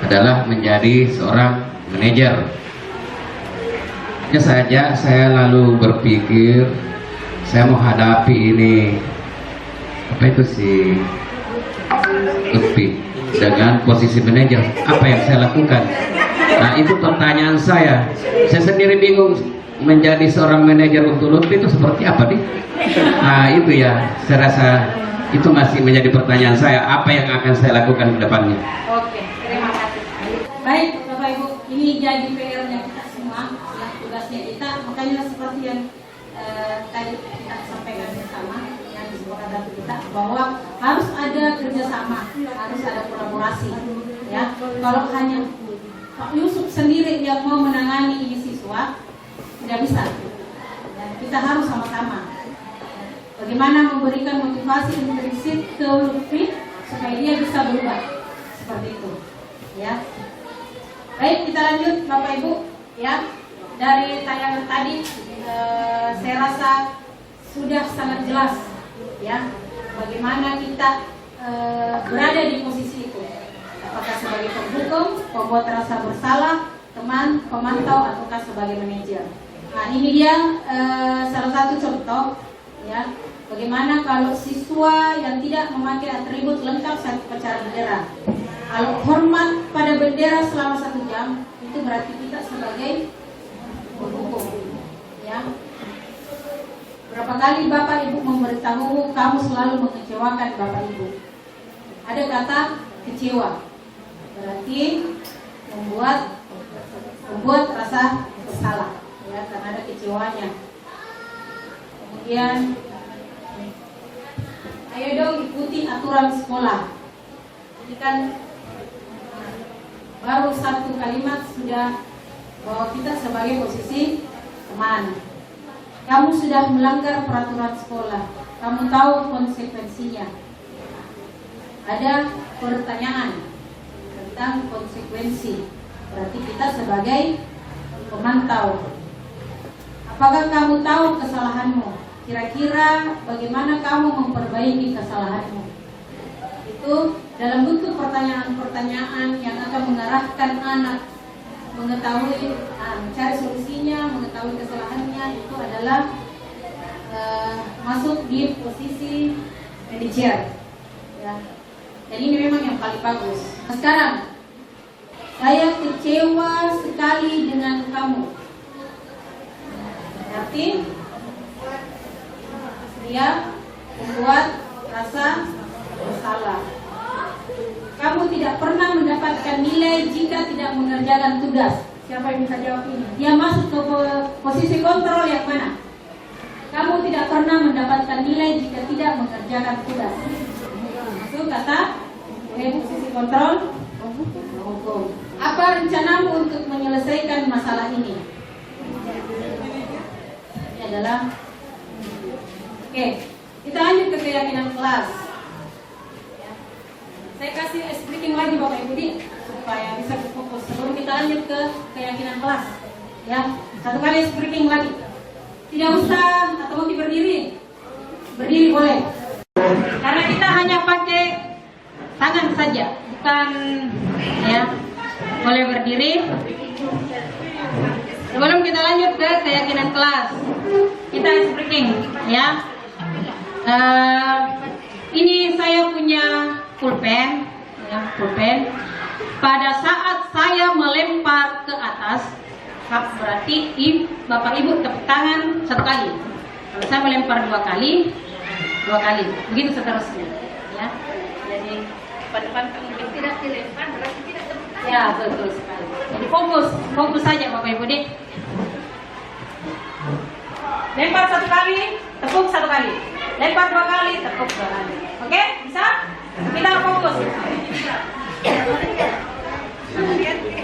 adalah menjadi seorang manajer. Hanya saja saya lalu berpikir, saya mau hadapi ini apa itu sih Lutfi dengan posisi manajer, apa yang saya lakukan? Nah, itu pertanyaan saya. Saya sendiri bingung menjadi seorang manajer untuk Lutfi itu seperti apa nih? Nah, itu ya, saya rasa itu masih menjadi pertanyaan saya, apa yang akan saya lakukan ke depannya. Oke, terima kasih. Baik, Bapak Ibu, ini jadi PR-nya kita semua, ya, tugasnya kita. Makanya seperti yang tadi kita sampaikan bersama, yang disepakati kita, bahwa harus ada kerjasama, harus ada kolaborasi. Ya, Pak Yusuf sendiri yang mau menangani ini siswa, tidak bisa. Dan kita harus sama-sama. Bagaimana memberikan motivasi intrinsik ke Lutfi supaya dia bisa berubah seperti itu, ya. Baik, kita lanjut Bapak Ibu, ya. Dari tayangan tadi, saya rasa sudah sangat jelas, ya, bagaimana kita berada di posisi itu. Apakah sebagai penghukum, pembuat rasa bersalah, teman, pemantau, ataukah sebagai manajer. Nah, ini dia salah satu contoh, ya, bagaimana kalau siswa yang tidak memakai atribut lengkap saat upacara bendera. Kalau hormat pada bendera selama 1 jam, itu berarti kita sebagai penghukum, ya. Berapa kali Bapak Ibu memberitahu kamu selalu mengecewakan Bapak Ibu? Ada kata kecewa. Berarti membuat rasa bersalah, ya, karena ada kecewanya. Kemudian ayo dong ikuti aturan sekolah. Ini kan baru 1 kalimat sudah bahwa kita sebagai posisi teman. Kamu sudah melanggar peraturan sekolah. Kamu tahu konsekuensinya. Ada pertanyaan tentang konsekuensi. Berarti kita sebagai pemantau. Apakah kamu tahu kesalahanmu? Kira-kira bagaimana kamu memperbaiki kesalahanmu? Itu dalam bentuk pertanyaan-pertanyaan yang akan mengarahkan anak mengetahui, mencari solusinya, mengetahui kesalahannya. Itu adalah masuk di posisi manajer, ya. Jadi ini memang yang paling bagus. Nah, sekarang saya kecewa sekali dengan kamu. Berarti dia membuat rasa bersalah. Kamu tidak pernah mendapatkan nilai jika tidak mengerjakan tugas. Siapa yang bisa jawab ini? Dia masuk ke posisi kontrol yang mana? Kamu tidak pernah mendapatkan nilai jika tidak mengerjakan tugas. Masuk kata posisi kontrol hukum. Apa rencanamu untuk menyelesaikan masalah ini? Ini adalah oke. Kita lanjut ke keyakinan kelas. Saya kasih speaking lagi Bapak Ibu supaya bisa fokus sebelum kita lanjut ke keyakinan kelas. Ya, 1 kali speaking lagi. Tidak usah atau mungkin berdiri. Berdiri boleh. Karena kita hanya pakai tangan saja, bukan, ya. Boleh berdiri. Sebelum kita lanjut ke keyakinan kelas, kita speaking, ya. Ini saya punya pulpen, ya, pulpen. Pada saat saya melempar ke atas, berarti Bapak Ibu tepuk tangan 1 kali. Kalau saya melempar 2 kali, 2 kali. Begitu seterusnya, ya. Jadi depan kamu tidak dilempar berarti tidak tepuk tangan. Ya, betul sekali. Jadi fokus saja Bapak Ibu. Lempar 1 kali, tepuk 1 kali. Lempar 2 kali, tepuk 2 kali. Oke, bisa? Kita fokus.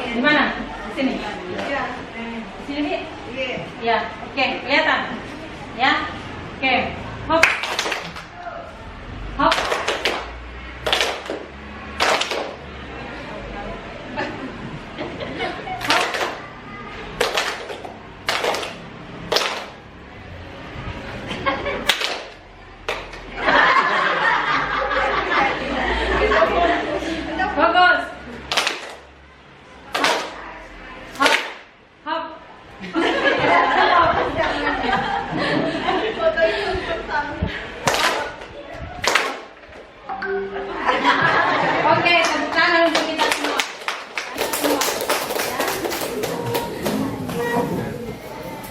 Di mana? Di sini. Di sini, ya. Oke, kelihatan. Ya. Oke. Hop. Hop.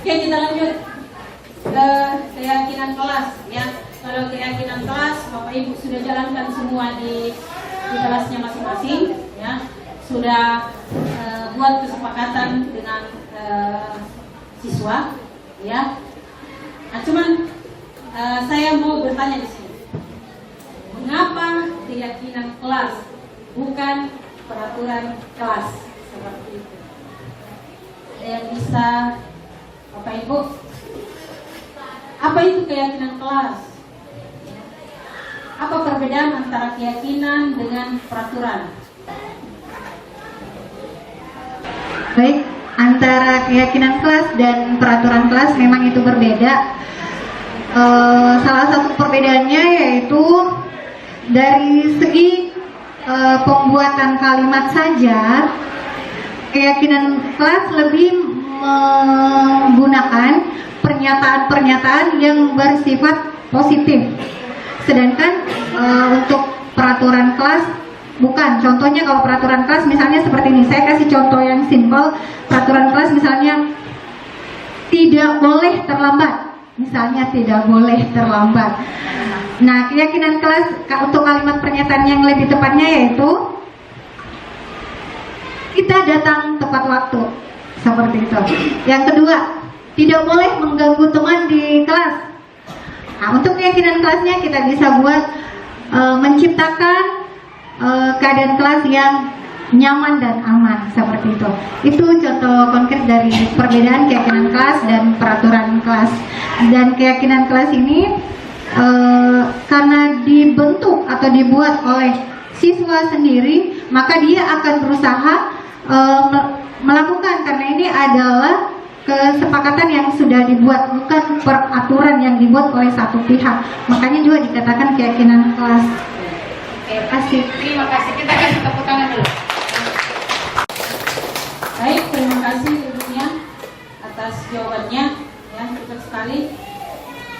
Oke, kita lanjut ke keyakinan kelas, ya. Kalau keyakinan kelas, Bapak Ibu sudah jalankan semua di kelasnya masing-masing, ya. Sudah buat kesepakatan dengan siswa, ya. Nah, cuman saya mau bertanya di sini, mengapa keyakinan kelas bukan peraturan kelas seperti itu? Ada yang bisa Bapak Ibu? Apa itu keyakinan kelas? Apa perbedaan antara keyakinan dengan peraturan? Baik, antara keyakinan kelas dan peraturan kelas memang itu berbeda. Salah satu perbedaannya yaitu dari segi pembuatan kalimat saja, keyakinan kelas lebih menggunakan pernyataan-pernyataan yang bersifat positif. Sedangkan untuk peraturan kelas bukan. Contohnya kalau peraturan kelas misalnya seperti ini, saya kasih contoh yang simpel. Peraturan kelas misalnya tidak boleh terlambat. Misalnya tidak boleh terlambat. Nah, keyakinan kelas untuk kalimat pernyataan yang lebih tepatnya yaitu kita datang tepat waktu. Seperti itu. Yang kedua, tidak boleh mengganggu teman di kelas. Nah, untuk keyakinan kelasnya kita bisa buat menciptakan keadaan kelas yang nyaman dan aman, seperti itu. Itu contoh konkret dari perbedaan keyakinan kelas dan peraturan kelas. Dan keyakinan kelas ini karena dibentuk atau dibuat oleh siswa sendiri, maka dia akan berusaha melakukan, karena ini adalah kesepakatan yang sudah dibuat, bukan peraturan yang dibuat oleh satu pihak. Makanya juga dikatakan keyakinan kelas. Terima kasih. Terima kasih. Kita kasih tepuk tangan dulu. Baik, terima kasih ibunya atas jawabannya. Ya, cepat sekali.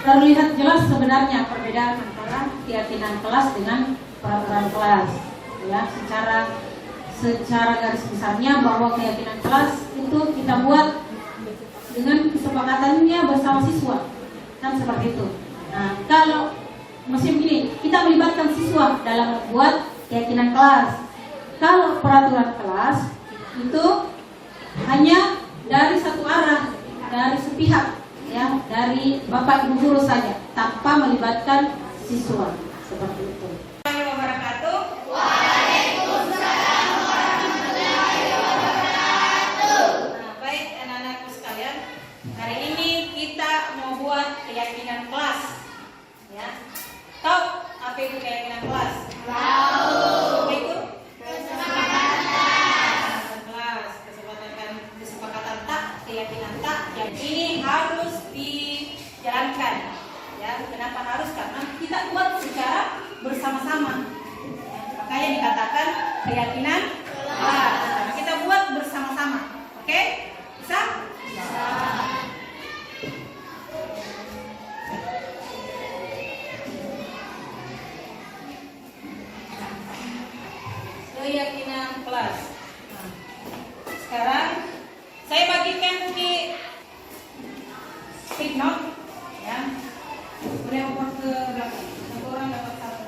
Terlihat jelas sebenarnya perbedaan antara keyakinan kelas dengan peraturan kelas. Ya, secara garis besarnya bahwa keyakinan kelas itu kita buat dengan kesepakatannya bersama siswa, kan seperti itu. Nah, kalau masih begini, kita melibatkan siswa dalam membuat keyakinan kelas. Kalau peraturan kelas itu hanya dari satu arah, dari sepihak, ya, dari bapak ibu guru saja, tanpa melibatkan siswa, seperti itu. Keyakinan kelas, ya. Tahu apa itu keyakinan kelas? Tahu. Apa itu? Kesepakatan tak, keyakinan tak. Yang ini harus dijalankan, ya. Kenapa harus? Karena kita buat secara bersama-sama. Ya, makanya dikatakan keyakinan kelas. Karena kita buat bersama-sama. Oke? Bisa? Bisa. Keyakinan kelas. Nah, sekarang saya bagikan di stick note, ya. Boleh ubah ke belakang. Satu orang dapat satu.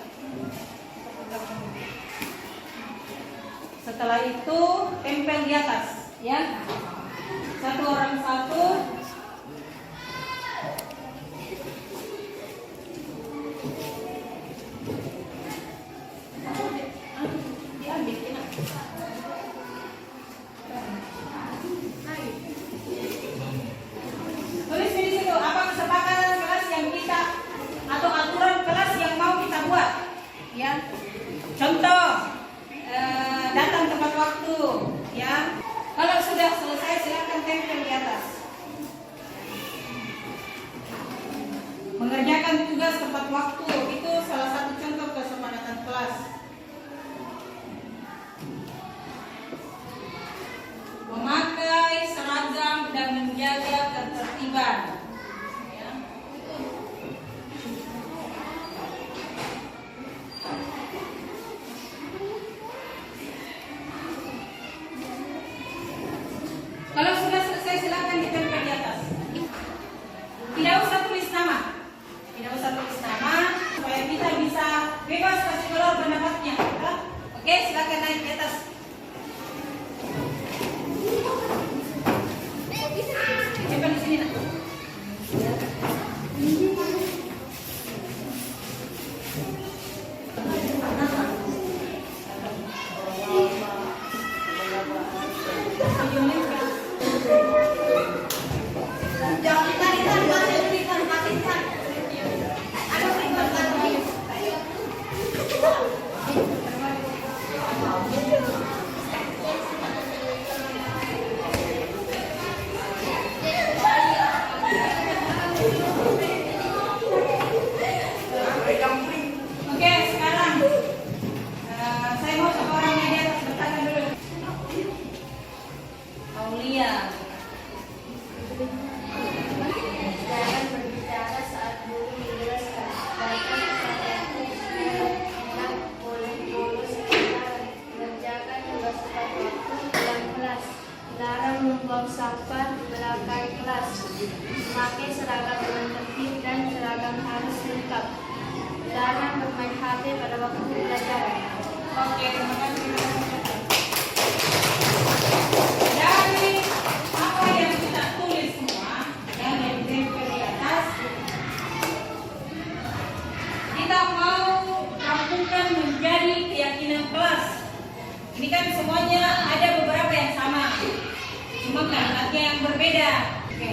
Setelah itu tempel di atas, ya. Satu orang satu. Tulis di situ apa kesepakatan kelas yang kita atau aturan kelas yang mau kita buat, ya. Contoh, datang tepat waktu, ya. Kalau sudah selesai silakan tempel di atas. Mengerjakan tugas tepat waktu itu salah satu contoh kesepakatan kelas. Memakai seragam dan menjaga ketertiban, ya. Kalau sudah selesai silakan ditempel di atas. Tidak usah tulis nama, supaya kita bisa bebas kasih keluar pendapatnya, ya? Oke, silakan naik di atas. Tempel di sini, nak. memakai seragam dengan tertib dan seragam harus lengkap. Jangan bermain HP pada waktu pelajaran. Oke, terima kasih. Dari apa yang kita tulis semua, yang ditempel di atas, kita mau rampungkan menjadi keyakinan kelas. Ini kan semuanya ada beberapa yang sama, cuma kalimatnya yang berbeda. Oke.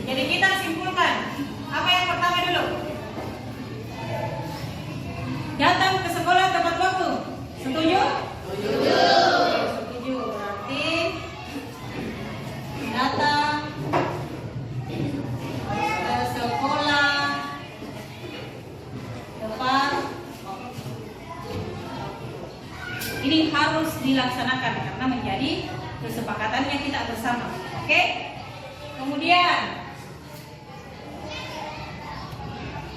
Jadi kita simpulkan. Apa yang pertama dulu? Datang ke sekolah tepat waktu. Setuju? Setuju. Setuju. Berarti datang ke sekolah tepat waktu. Ini harus dilaksanakan karena menjadi kesepakatannya kita bersama. Oke? Kemudian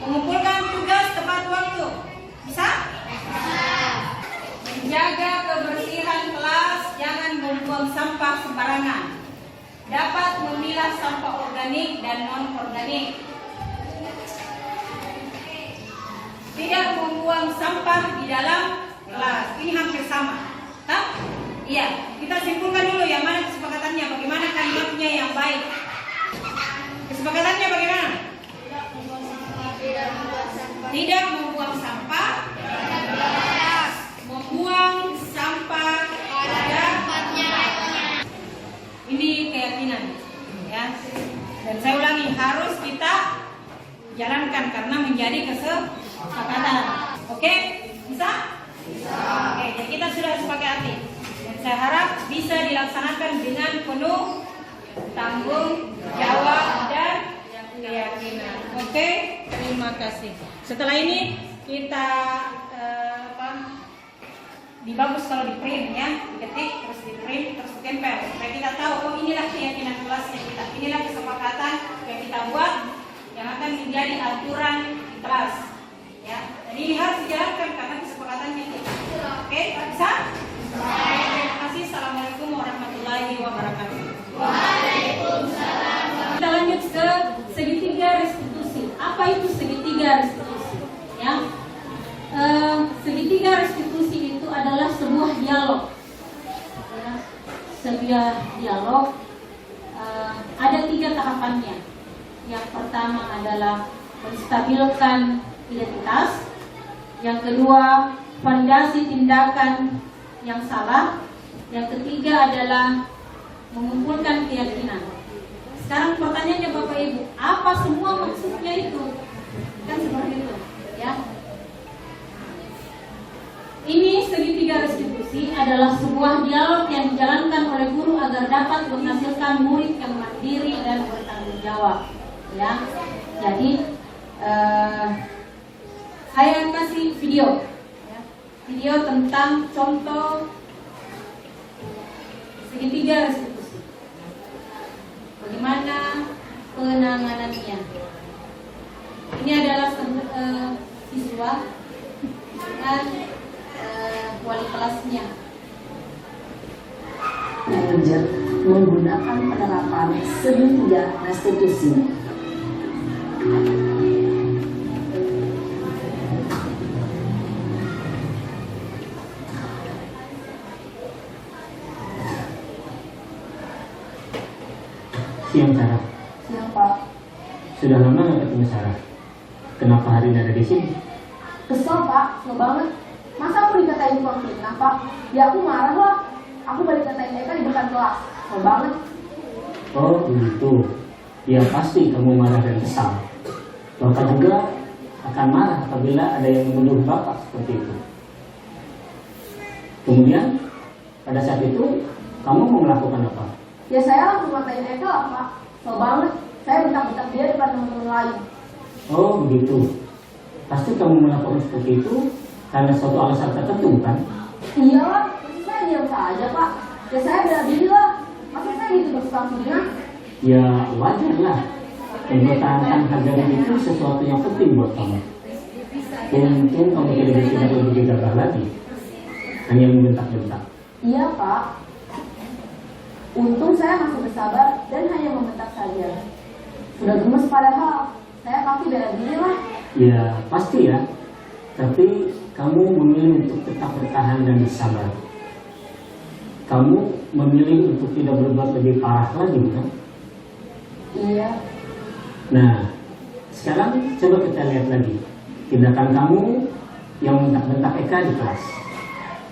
mengumpulkan tugas tepat waktu. Bisa? Menjaga kebersihan kelas, jangan membuang sampah sembarangan. Dapat memilah sampah organik dan non-organik. Tidak membuang sampah di dalam kelas. Ini hampir sama. Hah? Iya, kita simpulkan dulu yang mana kesepakatannya, bagaimana kalimatnya yang baik. Kesepakatannya bagaimana? Tidak membuang sampah. Membuang sampah pada tempatnya. Ini keyakinan, ya. Dan saya ulangi, harus kita jalankan karena menjadi kesepakatan. Oke, bisa? Bisa. Oke, jadi kita sudah sepakati. Dan saya harap bisa dilaksanakan dengan penuh tanggung jawab dan keyakinan. Oke, terima kasih. Setelah ini kita dibagus kalau di print ya, diketik terus di print terus ditempel supaya kita tahu oh inilah keyakinan kelasnya kita, inilah kesepakatan yang kita buat yang akan menjadi aturan di kelas ya. Jadi ini harus dijalankan karena kesepakatannya kita. Oke, bisa? Baik, terima kasih. Assalamualaikum warahmatullahi wabarakatuh. Waalaikumsalam. Kita lanjut ke segitiga restitusi. Apa itu segitiga restitusi? Ya, segitiga restitusi itu adalah sebuah dialog. Ya, sebuah dialog ada 3 tahapannya. Yang pertama adalah menstabilkan identitas. Yang kedua, fondasi tindakan yang salah. Yang ketiga adalah mengumpulkan keyakinan. Sekarang pertanyaannya Bapak Ibu, apa semua maksudnya itu? Kan seperti itu, ya. Ini segitiga restitusi adalah sebuah dialog yang dijalankan oleh guru agar dapat menghasilkan murid yang mandiri dan bertanggung jawab, ya. Jadi saya kasih video, ya. Video tentang contoh segitiga restitusi. Bagaimana penanganannya? Ini adalah siswa dan wali kelasnya. Manajer menggunakan penerapan segitiga restitusi. Siang Sarah. Siang Pak. Sudah lama nggak ketemu Sarah. Kenapa hari ini ada di sini? Kesel Pak, kesel banget. Masa aku dikatain tukang fitnah Pak? Ya aku marah lah. Aku balik katain mereka di depan kelas. Kesel banget. Oh begitu. Ya pasti kamu marah dan kesal. Bapak juga akan marah apabila ada yang menuduh Bapak seperti itu. Kemudian pada saat itu kamu mau melakukan apa? Ya saya langsung ngatain Eka lah Pak. Kesel banget. Saya bentak-bentak dia depan teman-teman lain. Oh begitu. Pasti kamu melakukan seperti itu karena suatu alasan tertentu kan? Iya lah. Saya diam saja Pak. Ya saya bela diri lah. Masa saya gitu bersuka fitnah? Ya wajar lah. Mempertahankan harga diri itu sesuatu yang penting buat kamu. Untung kamu tidak bertindak lebih gegabah lagi. Hanya membentak-bentak. Iya Pak. Untung saya masih bersabar dan hanya membentak saja. Udah gemes padahal saya kaki bela diri lah. Ya pasti ya, tapi kamu memilih untuk tetap bertahan dan bersabar. Kamu memilih untuk tidak berbuat lebih parah lagi, bukan? Iya. Nah, sekarang coba kita lihat lagi tindakan kamu yang bentak-bentak Eka di kelas.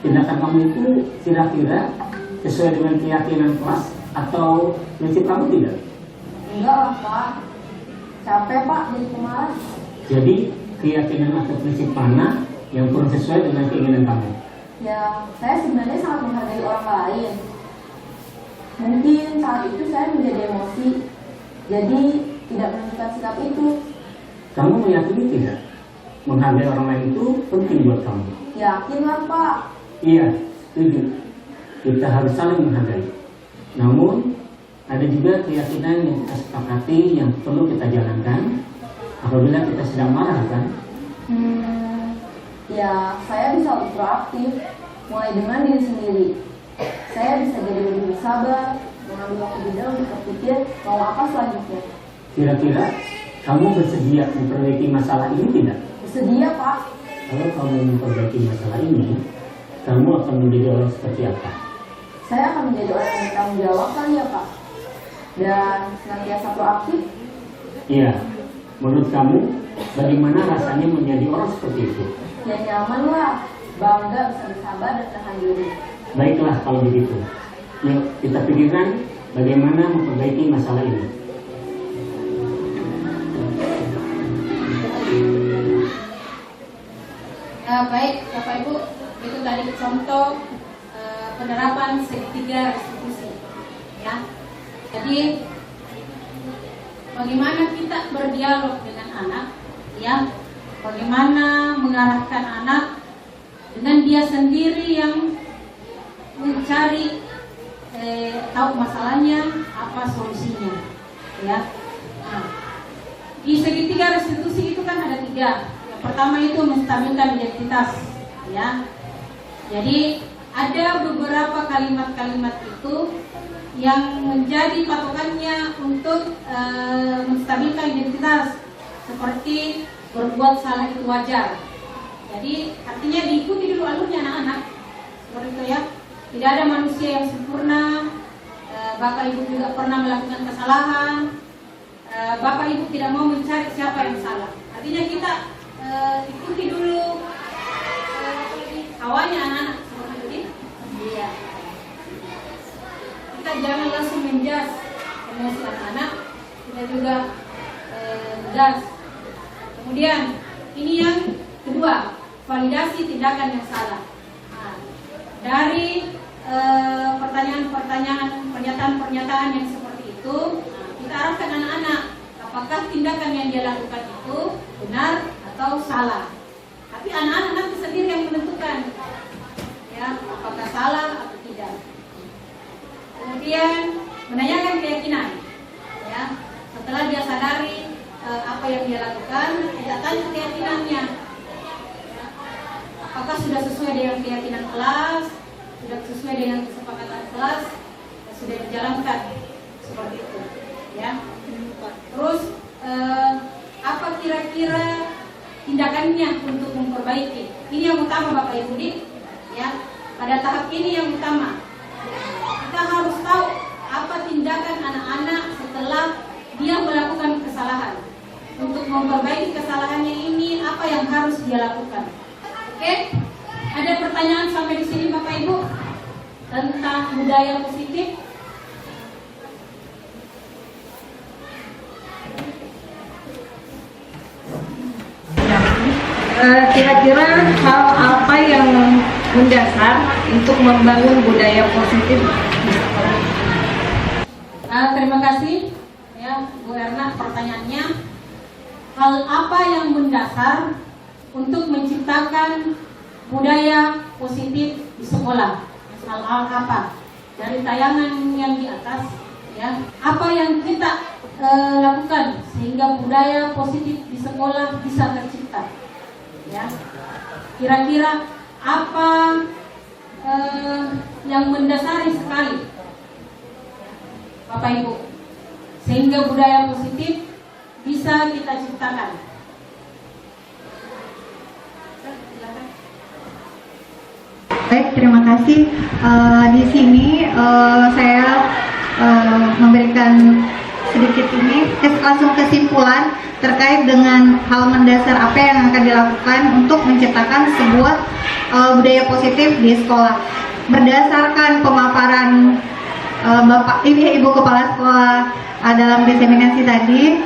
Tindakan kamu itu kira-kira sesuai dengan keyakinan kelas atau prinsip kamu tidak? Enggak lah Pak, capek Pak jadi pemalas. Jadi keyakinan atau prinsip mana yang kurang sesuai dengan keinginan kamu? Ya, saya sebenarnya sangat menghargai orang lain. Mungkin saat itu saya menjadi emosi, jadi tidak menunjukkan sikap itu. Kamu meyakini tidak? Menghargai orang lain itu penting buat kamu. Yakin lah Pak. Iya, setuju. Kita harus saling menghargai. Namun, ada juga keyakinan yang kita sepakati yang perlu kita jalankan apabila kita sedang marah, kan? Ya, saya bisa lebih proaktif, mulai dengan diri sendiri. Saya bisa jadi lebih bersabar, mengambil waktu jeda untuk berpikir mau apa selanjutnya. Kira-kira kamu bersedia memperbaiki masalah ini tidak? Bersedia Pak. Kalau kamu memperbaiki masalah ini, kamu akan menjadi orang seperti apa? Saya akan menjadi orang yang bertanggung jawab kali ya Pak. Dan senantiasa proaktif. Iya. Menurut kamu, bagaimana rasanya menjadi orang seperti itu? Ya nyaman lah, bangga bisa bersabar dan tahan diri. Baiklah kalau begitu. Yuk kita pikirkan bagaimana memperbaiki masalah ini. Baik Bapak Ibu, itu tadi contoh penerapan segitiga restitusi. Ya, jadi bagaimana kita berdialog dengan anak, ya, bagaimana mengarahkan anak dengan dia sendiri yang mencari tahu masalahnya, apa solusinya, ya. Nah, di segitiga restitusi itu kan ada 3. Yang pertama itu menstabilkan identitas, ya. Jadi ada beberapa kalimat-kalimat itu yang menjadi patokannya untuk menstabilkan identitas, seperti berbuat salah itu wajar. Jadi artinya diikuti dulu alurnya anak-anak, seperti itu ya. Tidak ada manusia yang sempurna. Bapak Ibu juga pernah melakukan kesalahan. Bapak Ibu tidak mau mencari siapa yang salah. Artinya kita ikuti dulu awalnya anak-anak seperti itu. Iya. Kita jangan langsung menjas emosi anak-anak. Kita juga gas. Kemudian ini yang kedua, validasi tindakan yang salah. Nah, dari pernyataan-pernyataan yang seperti itu, kita arahkan anak-anak apakah tindakan yang dia lakukan itu benar atau salah. Tapi anak-anak nanti sendiri yang menentukan, ya, apakah salah atau tidak. Kemudian menanyakan keyakinan, ya. Setelah dia sadari apa yang dia lakukan, kita tanya keyakinannya. Apakah sudah sesuai dengan keyakinan kelas, sudah sesuai dengan kesepakatan kelas, sudah dijalankan seperti itu, ya. Terus apa kira-kira tindakannya untuk memperbaiki? Ini yang utama Bapak Ibu, ya. Pada tahap ini yang utama, kita harus tahu apa tindakan anak-anak setelah dia melakukan kesalahan. Untuk memperbaiki kesalahannya ini, apa yang harus dia lakukan? Oke, ada pertanyaan sampai di sini Bapak Ibu tentang budaya positif? Kira-kira hal apa yang mendasar untuk membangun budaya positif di sekolah? Terima kasih ya Bu Erna, pertanyaannya. Hal apa yang mendasar untuk menciptakan budaya positif di sekolah? Hal apa? Dari tayangan yang di atas, ya, apa yang kita lakukan sehingga budaya positif di sekolah bisa tercipta? Ya, kira-kira apa yang mendasari sekali Bapak Ibu sehingga budaya positif bisa kita ciptakan. Baik, terima kasih. Di sini saya memberikan sedikit ini langsung kesimpulan terkait dengan hal mendasar apa yang akan dilakukan untuk menciptakan sebuah budaya positif di sekolah. Berdasarkan pemaparan Ibu Kepala Sekolah dalam diseminasi tadi,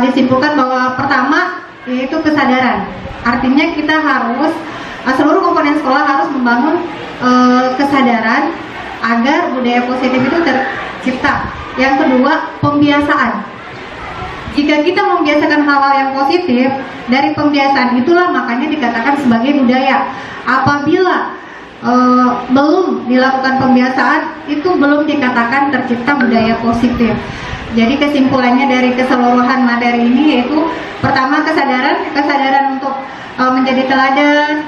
disimpulkan bahwa pertama yaitu kesadaran. Artinya kita harus seluruh komponen sekolah harus membangun kesadaran agar budaya positif itu tercipta. Yang kedua, pembiasaan. Jika kita membiasakan hal-hal yang positif, dari pembiasaan itulah makanya dikatakan sebagai budaya. Apabila belum dilakukan pembiasaan, itu belum dikatakan tercipta budaya positif. Jadi kesimpulannya dari keseluruhan materi ini yaitu pertama kesadaran untuk menjadi teladan,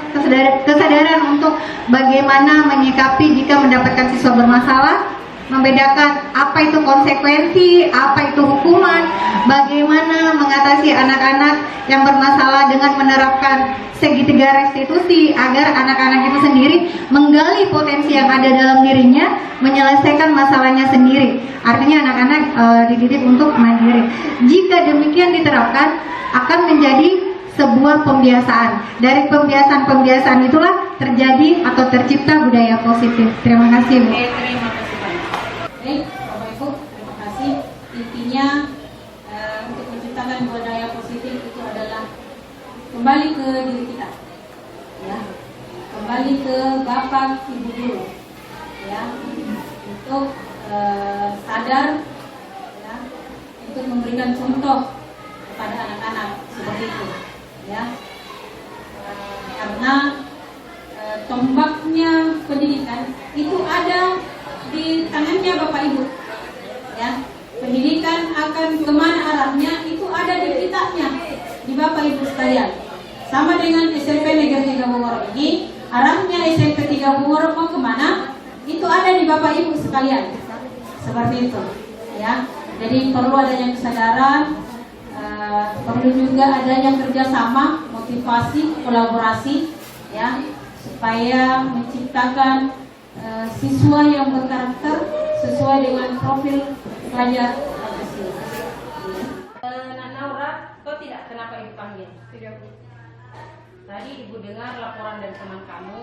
kesadaran untuk bagaimana menyikapi jika mendapatkan siswa bermasalah, membedakan apa itu konsekuensi, apa itu hukuman, bagaimana mengatasi anak-anak yang bermasalah dengan menerapkan segitiga restitusi agar anak-anak itu sendiri menggali potensi yang ada dalam dirinya, menyelesaikan masalahnya sendiri. Artinya anak-anak dididik untuk mandiri. Jika demikian diterapkan, akan menjadi sebuah pembiasaan. Dari pembiasaan itulah terjadi atau tercipta budaya positif. Terima kasih, Bu. Oke, terima kasih banyak. Baik, Bapak Ibu, terima kasih. Intinya untuk menciptakan budaya positif itu adalah kembali ke diri kita, ya, kembali ke Bapak Ibu dulu, ya, untuk sadar, ya, untuk memberikan contoh kepada anak-anak seperti itu, ya, karena tombaknya pendidikan itu ada di tangannya Bapak Ibu, ya. Pendidikan akan kemana arahnya itu ada di kitanya, di Bapak Ibu sekalian. Sama dengan SMP Negeri 3 Bogor ini, arahnya SMP 3 Bogor mau kemana itu ada di Bapak Ibu sekalian, seperti itu, ya. Jadi perlu adanya kesadaran, perlu juga adanya kerjasama, motivasi, kolaborasi, ya, supaya menciptakan siswa yang berkarakter sesuai dengan profil pelajar Pancasila. Nak Naura, kau tidak kenapa Ibu panggil? Tidak, Bu. Tadi Ibu dengar laporan dari teman kamu,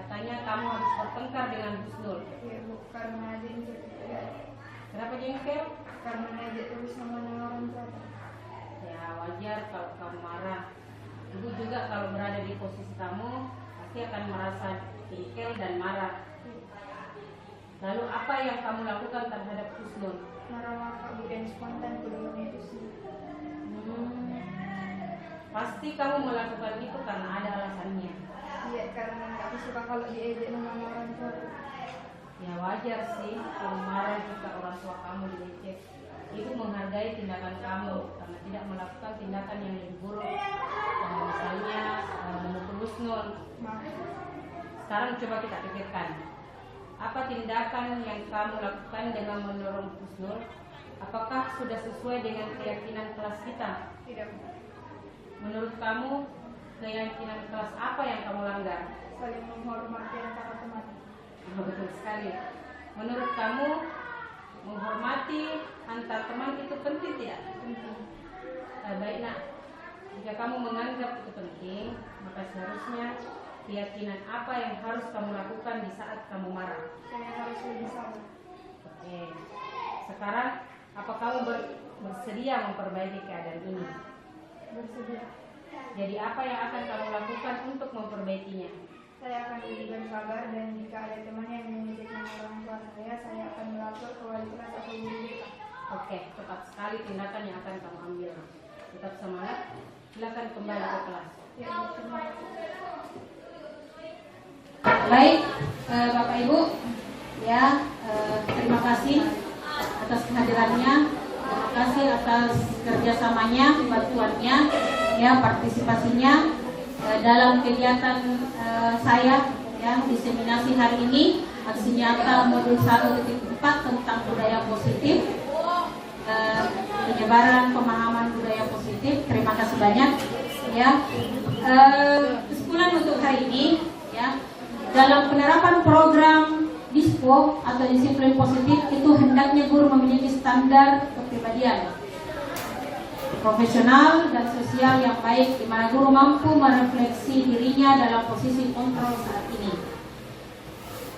katanya kamu habis bertengkar dengan Husnul. Iya, Bu, karena jengkel. Kenapa jengkel? Karena ngajak terus sama orang tua. Ya wajar kalau kamu marah. Ibu juga kalau berada di posisi kamu pasti akan merasa jengkel dan marah. Lalu apa yang kamu lakukan terhadap Husnul? Marah-marah, Bu, dan spontan belum itu sih. Pasti kamu melakukan itu karena ada alasannya. Iya, karena nggak suka kalau diejek sama orang tua. Ya wajar sih kalau marah jika orang tua kamu diejek. Itu menghargai tindakan kamu karena tidak melakukan tindakan yang lebih buruk. Misalnya memukul Husnul. Sekarang coba kita pikirkan. Apa tindakan yang kamu lakukan dengan mendorong Husnul? Apakah sudah sesuai dengan keyakinan kelas kita? Tidak. Menurut kamu, keyakinan kelas apa yang kamu langgar? Saling menghormati antara teman. Betul sekali. Menurut kamu, menghormati antar teman itu penting tidak? Penting. Baik, Nak. Jika kamu menganggap itu penting, maka seharusnya keyakinan apa yang harus kamu lakukan di saat kamu marah? Saya harus lebih sabar. Oke. Sekarang, apa kamu bersedia memperbaiki keadaan ini? Bersedia. Jadi apa yang akan kamu lakukan untuk memperbaikinya? Saya akan lebih bersabar dan jika ada teman yang mengejek nama orang tua saya akan melapor ke wali kelas atau guru BK. Oke, tepat sekali tindakan yang akan kamu ambil. Tetap semangat. Silakan kembali ke kelas. Ya, terima kasih. Baik, Bapak Ibu, ya, terima kasih atas kehadirannya, terima kasih atas kerjasamanya, bantuannya, ya, partisipasinya dalam kegiatan saya, ya, diseminasi hari ini, aksi nyata modul 1.4 tentang budaya positif. penyebaran pemahaman budaya positif. Terima kasih banyak. Ya, kesimpulan untuk hari ini, ya, dalam penerapan program DISPO atau disiplin positif itu hendaknya guru memiliki standar kepribadian profesional dan sosial yang baik, di mana guru mampu merefleksi dirinya dalam posisi kontrol saat ini.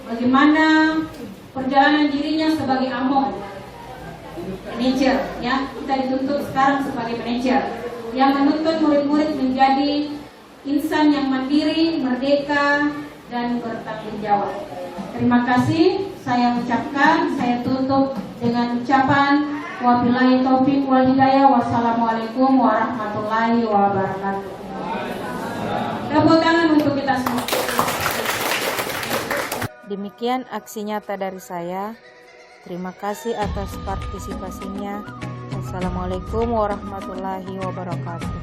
Bagaimana perjalanan dirinya sebagai among manajer, ya, kita dituntut sekarang sebagai manajer yang menuntut murid-murid menjadi insan yang mandiri, merdeka, dan bertanggung jawab. Terima kasih. Saya ucapkan, saya tutup dengan ucapan wabillahi taufiq wal hidayah. Wassalamualaikum warahmatullahi wabarakatuh. Tepuk tangan untuk kita semua. Demikian aksi nyata dari saya. Terima kasih atas partisipasinya. Wassalamualaikum warahmatullahi wabarakatuh.